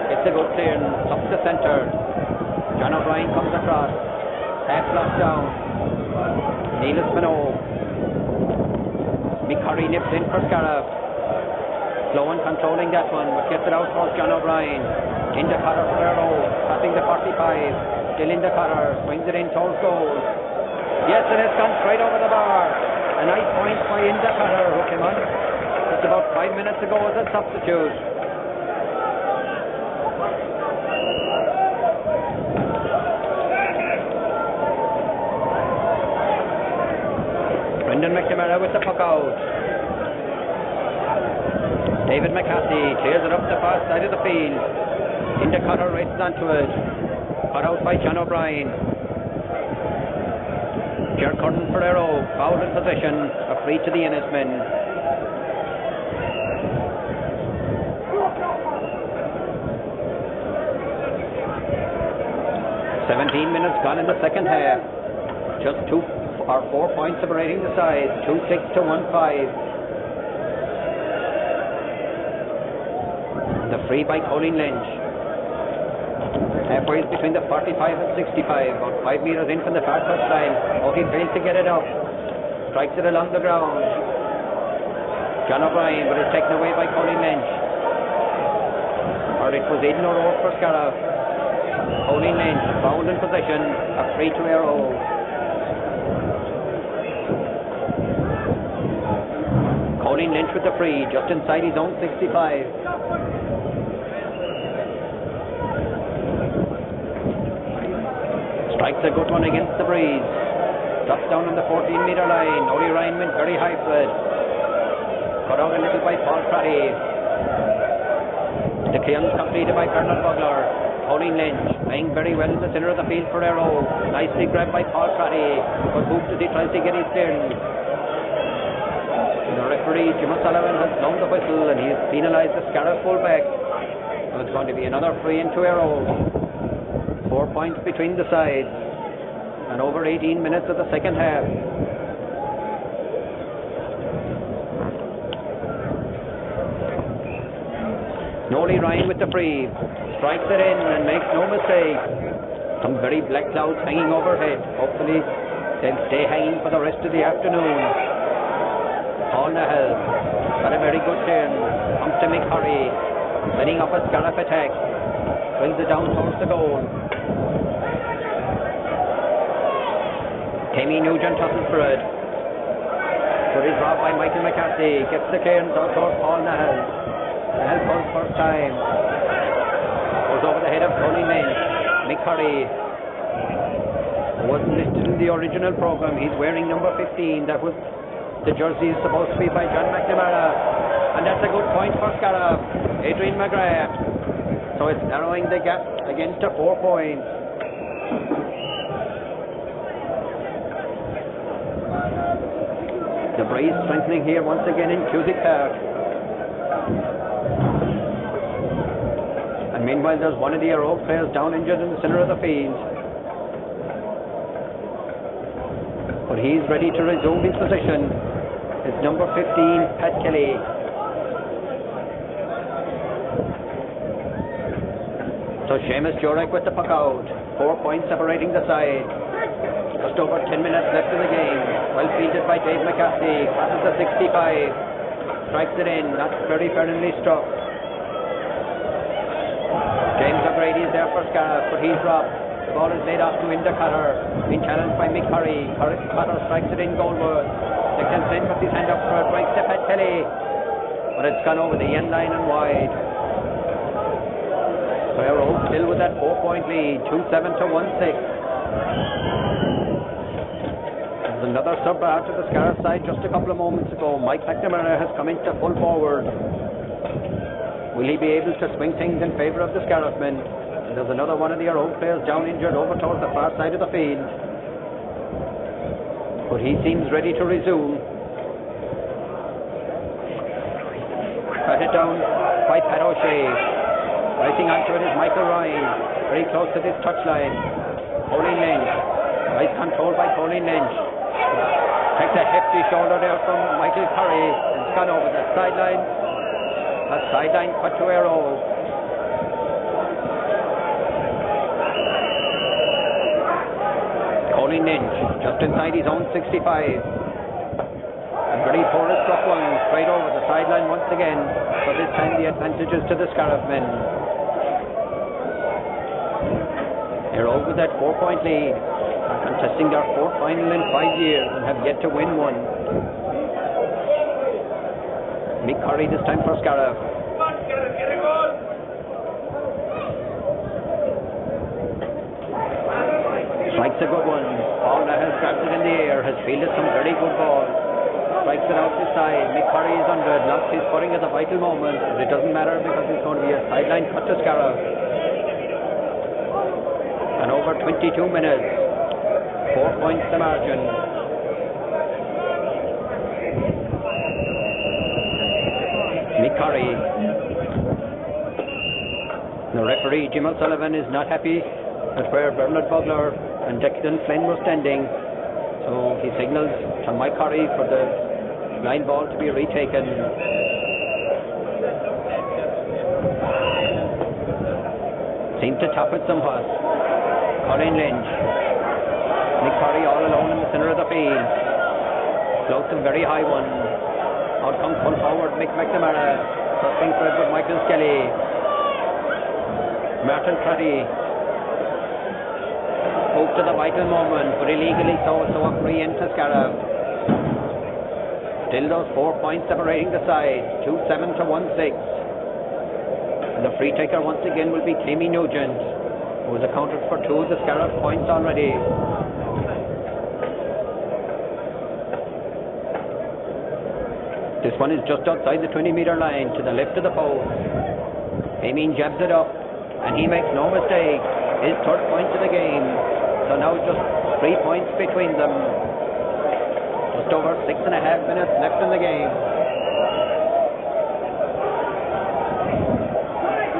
It's a good clearance up the centre. John O'Brien comes across. Half blocked down. Neelis Minogue. Mick Curry nips in for Scariff. Slow and controlling that one, but gets it out towards John O'Brien. Into Cotter for Eire, passing the 45. Still into Cotter. Swings it in towards goal. Yes, and it's gone straight over the bar. A nice point by Inda Cotter, who came on just about 5 minutes ago as a substitute. Brendan McNamara with the puck out. David McCarthy clears it up the far side of the field. Inda Cotter races onto it. Put out by John O'Brien. Jerk Curran for Eire, foul in possession, a free to the Ennismen. 17 minutes gone in the second half. Just 4 points separating the sides, 2-6 to 1-5. The free by Colleen Lynch. Halfway between the 45 and 65, about 5 metres in from the far touchline. Oh, he fails to get it up. Strikes it along the ground. John O'Brien, but it's taken away by Colleen Lynch. Or it was Aidan O'Rourke for Scariff. Colleen Lynch, found in possession, a free to Eire. Colleen Lynch with the free, just inside his own 65. Strikes a good one against the breeze. Drops down on the 14-metre line. Oli Ryan went very high for it. Cut out a little by Paul Craddy. The clearance completed by Bernard Bugler. Pauline Lynch playing very well in the centre of the field for Eire. Nicely grabbed by Paul Craddy, but hooped as he tries to get his clearance. The referee, Jim O'Sullivan, has blown the whistle and he has penalised the Scariff fullback. So it's going to be another free into Eire. 4 points between the sides and over 18 minutes of the second half. Nolly Ryan with the free, strikes it in and makes no mistake. Some very black clouds hanging overhead. Hopefully they'll stay hanging for the rest of the afternoon. Paul Nahal got a very good turn. Comes to Mick Hurry, setting up a Scariff attack. Brings it down towards the goal. Tammy Nugent tosses for it. But is robbed by Michael McCarthy. Gets the clearance out towards Paul Nahal. Nahal for the first time. Goes over the head of Tony Lynch. Mick Hurry wasn't listed in the original programme. He's wearing number 15. That was the jersey is supposed to be by John McNamara. And that's a good point for Scariff. Adrian McGrath. So it's narrowing the gap again to 4 points. The breeze strengthening here once again in Cusick Park. And meanwhile there's one of the Eire players down injured in the centre of the field. But he's ready to resume his position. It's number 15, Pat Kelly. So Seamus Jurek with the puck out. 4 points separating the side. Just over 10 minutes left in the game. Well fielded by Dave McCarthy. Passes the 65. Strikes it in. Not very firmly struck. James O'Grady is there for Scariff, but he's dropped. The ball is laid off to Inda Cutter. Being challenged by Mick Hurry. Cutter strikes it in goalward. Declan Flynn puts his hand up for it. Breaks to Pat Kelly. But it's gone over the end line and wide. So Eire still with that 4 point lead. 2-7 to 1-6. There's another sub after the Scariff side just a couple of moments ago. Mike McNamara has come into full forward. Will he be able to swing things in favour of the Scariff men? And there's another one of the Eire players down injured over towards the far side of the field. But he seems ready to resume. Batted down by Pat O'Shea. Racing onto it is Michael Ryan. Very close to this touchline. Pauline Lynch. Nice control by Pauline Lynch. Takes a hefty shoulder there from Michael Curry. It's gone over the sideline. A sideline cut to Eire. Pauline Lynch just inside his own 65. A very poor struck one straight over the sideline once again. So this time the advantage is to the Scariff men. Eire with that 4 point lead. Contesting their fourth final in 5 years and have yet to win one. Mick Curry this time for Scariff. Strikes a good one. Paul has grabbed it in the air, has fielded some very good balls. Strikes it out the side. Mick Curry is under it, lost his footing at the vital moment. But it doesn't matter because it's going to be a sideline cut to Scariff. And over 22 minutes. 4 points the margin. Mick Curry. The referee, Jim O'Sullivan, is not happy at where Bernard Bugler and Declan Flynn were standing. So he signals to Mike Curry for the line ball to be retaken. Seemed to tap it somewhat. Colin Lynch. Mick Curry all alone in the centre of the field. Floats a very high one. Out comes full forward Mick McNamara. Sussing for it with Michael Skelly. Martin Craddy. Hope to the vital moment, but illegally so a free into Scariff. Still those 4 points separating the side. 2-7 to 1-6. And the free taker once again will be Tammy Nugent, who has accounted for 2 of the Scariff points already. This one is just outside the 20-metre line, to the left of the post. Amin jabs it up, and he makes no mistake. His third point of the game. So now just 3 points between them. Just over 6.5 minutes left in the game.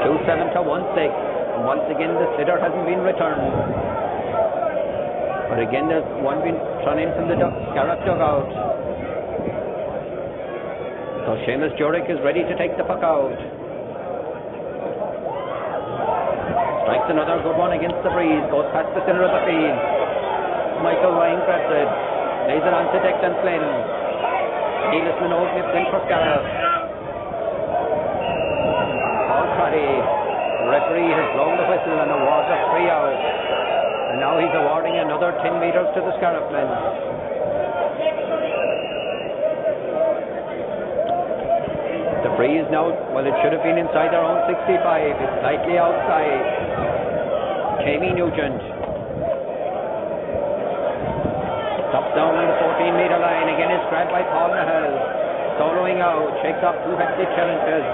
2-7 to 1-6. And once again the sitter hasn't been returned. But again there's one been thrown in from the Scariff dugout. So Seamus Jurek is ready to take the puck out. Strikes another good one against the breeze. Goes past the centre of the field. Michael Ryan grabs it. Lays it on to Declan Flynn. Neelis Minogue nips in for Scariff. Paul Crotty. The referee has blown the whistle and awards a 3 out. And now he's awarding another 10 metres to the Scariff men. The free is now, well, it should have been inside their own 65. It's slightly outside. Jamie Nugent stops down on the 14-metre line. Again is grabbed by Paul Nahal. Soloing out, shakes off 2 hectic challenges.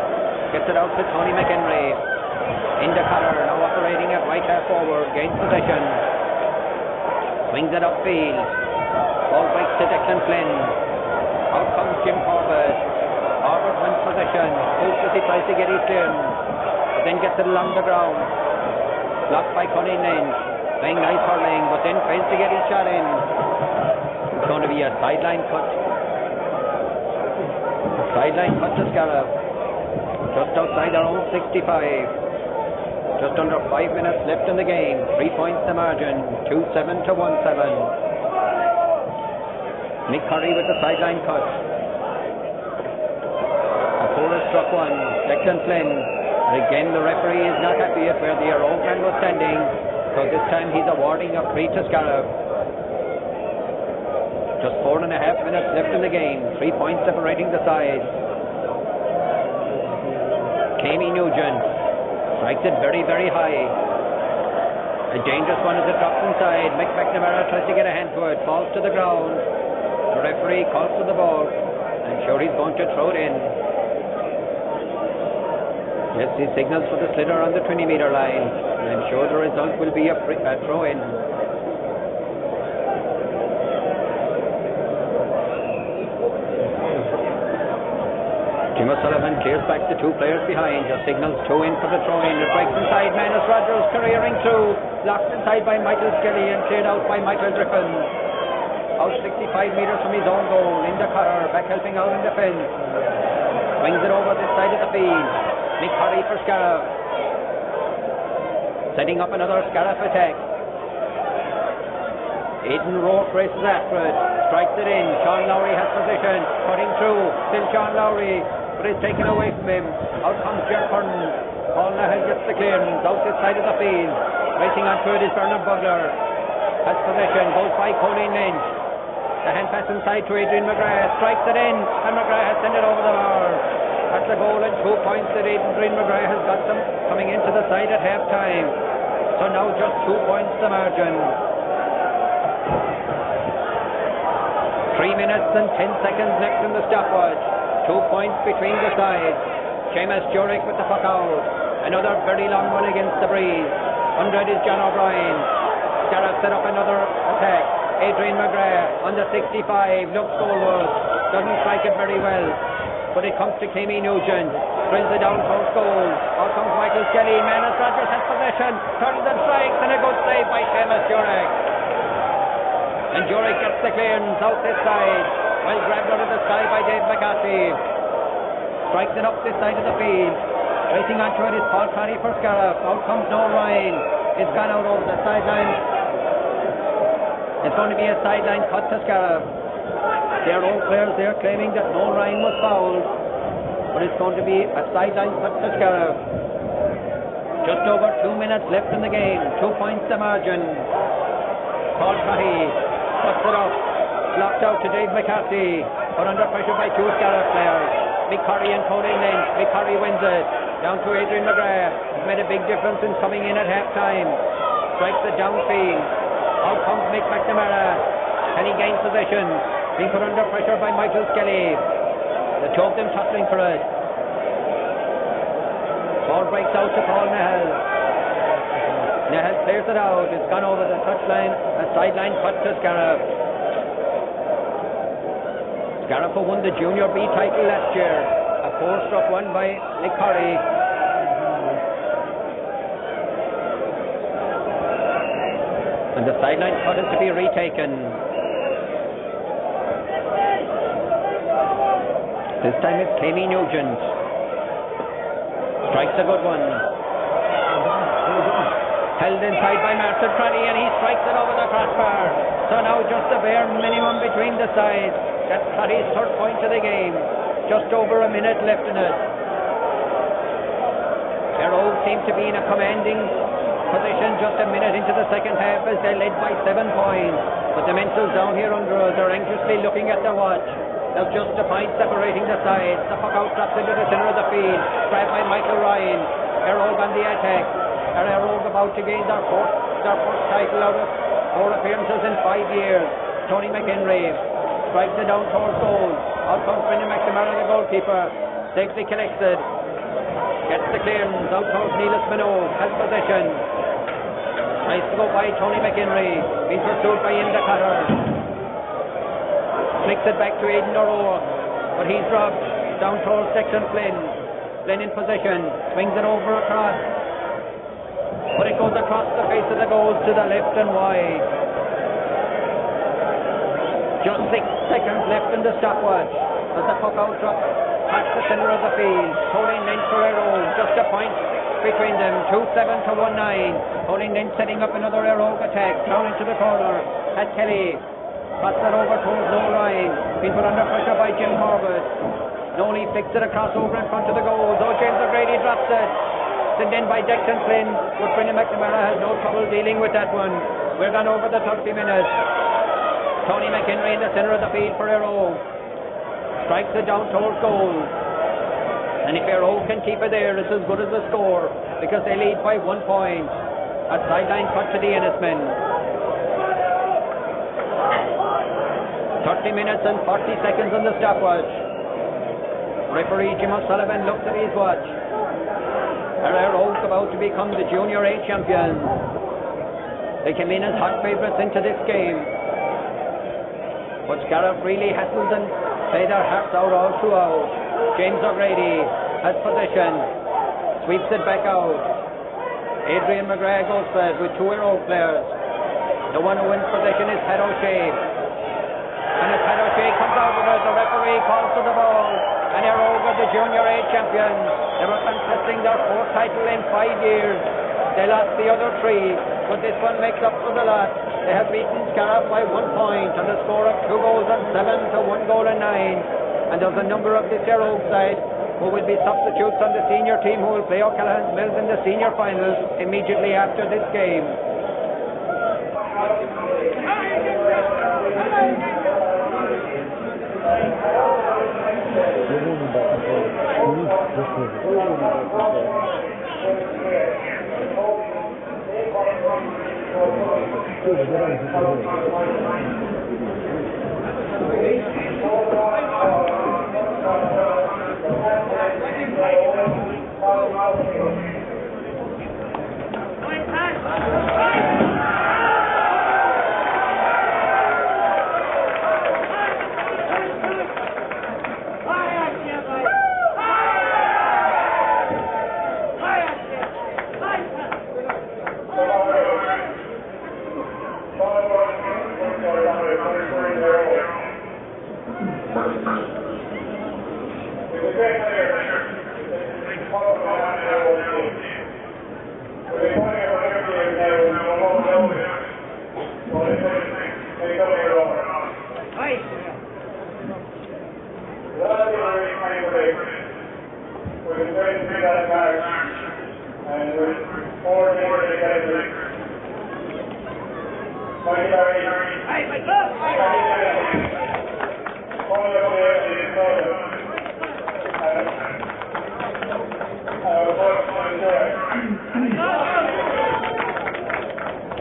Gets it out to Tony McHenry. Into Cutter, now operating at right half forward. Gains possession. Swings it upfield. Ball breaks to Declan Flynn. Out comes Jim Corbett. Corbett wins possession. Moves as he tries to get his turn. But then gets it along the ground. Blocked by Connie Lynch. Playing nice hurling, but then fails to get his shot in. It's going to be a sideline cut. Sideline cut to Scariff. Just outside their own 65. Just under 5 minutes left in the game. 3 points the margin. 2-7 to 1-7. Nick Curry with the sideline cut. A Porter struck one. Declan Flynn. And again the referee is not happy at where the Aero man was standing. So this time he's awarding a free to Scariff. Just 4.5 minutes left in the game. 3 points separating the sides. Jamie Nugent strikes it very, very high. A dangerous one as it drops inside. Mick McNamara tries to get a hand to it. Falls to the ground. The referee calls for the ball. I'm sure he's going to throw it in. Yes, he signals for the sliotar on the 20-metre line. And I'm sure the result will be a throw in. Jim O'Sullivan clears back the 2 players behind. Just signals 2 in for the throw in. It breaks inside. Manus Rogers careering through. Blocked inside by Michael Skelly and cleared out by Michael Griffin. Out 65 metres from his own goal. Linda Cutter back helping out in defence. Swings it over this side of the field. Nick Curry for Scariff. Setting up another Scariff attack. Aidan Rourke races after it. Strikes it in. Sean Lowry has position. Cutting through. Still Sean Lowry. But it's taken away from him. Out comes Jer Curran. Paul Nahal gets the clearance. Out this side of the field. Racing onto it is Bernard Bugler. Has possession. Goes by Colleen Lynch. The hand pass inside to Adrian McGrath. Strikes it in. And McGrath has sent it over the bar. That's a goal and 2 points that Adrian McGrath has got them coming into the side at half time. So now just 2 points the margin. 3 minutes and 10 seconds left in the stopwatch. 2 points between the sides. Seamus Jurek with the puck out. Another very long one against the breeze. Under it is John O'Brien. Scariff set up another attack. Adrian McGrath on the 65. Looks goalward. Doesn't strike it very well. But it comes to Jamie Nugent. Drills it down towards goal. Out comes Michael Skelly. Manus Rogers has possession. Turns and strikes. And a good save by Seamus Jurek. And Jurek gets the clearance out this side. Well grabbed out of the sky by Dave McCarthy. Strikes it up this side of the field. Racing onto it is Paul Connie for Scariff. Out comes Noel Ryan. It's gone out over the sideline. It's going to be a sideline cut to Scariff. Their own players there claiming that Noel Ryan was fouled. But it's going to be a sideline cut to Scariff. Just over 2 minutes left in the game. 2 points the margin. Paul Connie puts it up. Blocked out to Dave McCarthy. Put under pressure by 2 Scariff players. Mick Curry and Colleen Lynch. Mick Curry wins it. Down to Adrian McGrath. He's made a big difference in coming in at half time. Strikes it downfield. Out comes Mick McNamara. Can he gain possession? Being put under pressure by Michael Skelly. The two of them tussling for it. Ball breaks out to Paul Nahal. Nahal clears it out. It's gone over the touchline. A sideline cut to Scariff. Scariff who won the Junior B title last year. A 4-stroke won by Licori. And the sideline cut is to be retaken. This time it's Kami Nugent. Strikes a good one. Held inside by Martin Crowley, and he strikes it over the crossbar. So now just the bare minimum between the sides. That's Crowley's third point of the game. Just over a minute left in it. Errol seem to be in a commanding position just a minute into the second half as they led by 7 points. But the Mentals down here under us are anxiously looking at their watch. There's just a point separating the sides. The puck out drops into the centre of the field. Grabbed by Michael Ryan. Errol on the attack. Errol about to gain their first title out of 4 appearances in 5 years. Tony McHenry strikes it down towards goal. Out comes Brendan McNamara, the goalkeeper. Safely collected. Gets the clearance. Out towards Neelis Minogue. Has possession. Tries to go by Tony McHenry. Being pursued by Inda Cutter. Flicks it back to Aidan O'Rourke, but he's dropped down towards Declan Flynn. Flynn in possession, swings it over across, but it goes across the face of the goal to the left and wide. Just 6 seconds left in the stopwatch as the puck out drops past the centre of the field. Holding Lynch for Errol, just a point between them, 2-7 to 1-9. Holding Lynch setting up another Errol attack, down into the corner. At Kelly. Pass that over towards Noel Ryan. Been put under pressure by Jim Horvath. Noel flicks it across over in front of the goal. Though James O'Grady drops it. Sent in by Declan Flynn. But Brendan McNamara has no trouble dealing with that one. We're gone over the 30 minutes. Tony McHenry in the centre of the field for Eire. Strikes it down towards goal. And if Eire can keep it there, it's as good as a score because they lead by 1 point. A sideline cut to the Ennismen. 30 minutes and 40 seconds on the stopwatch. Referee Jim O'Sullivan looks at his watch. Eire about to become the Junior A champions. They came in as hot favourites into this game. But Scariff really hassled and played their hearts out all throughout. James O'Grady has possession. Sweeps it back out. Adrian McGrath goes for it with 2 Eire players. The one who wins possession is Pat O'Shea. And as Pat O'Shea comes out with it, the referee calls for the ball. And Eire over the Junior A champions. They were contesting their 4th title in 5 years. They lost the other 3, but this one makes up for the loss. They have beaten Scariff by 1 point on the score of 2 goals and 7 to 1 goal and 9. And there's a number of this Eire side who will be substitutes on the senior team who will play O'Callaghan's Mills in the senior finals immediately after this game.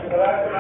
So that's the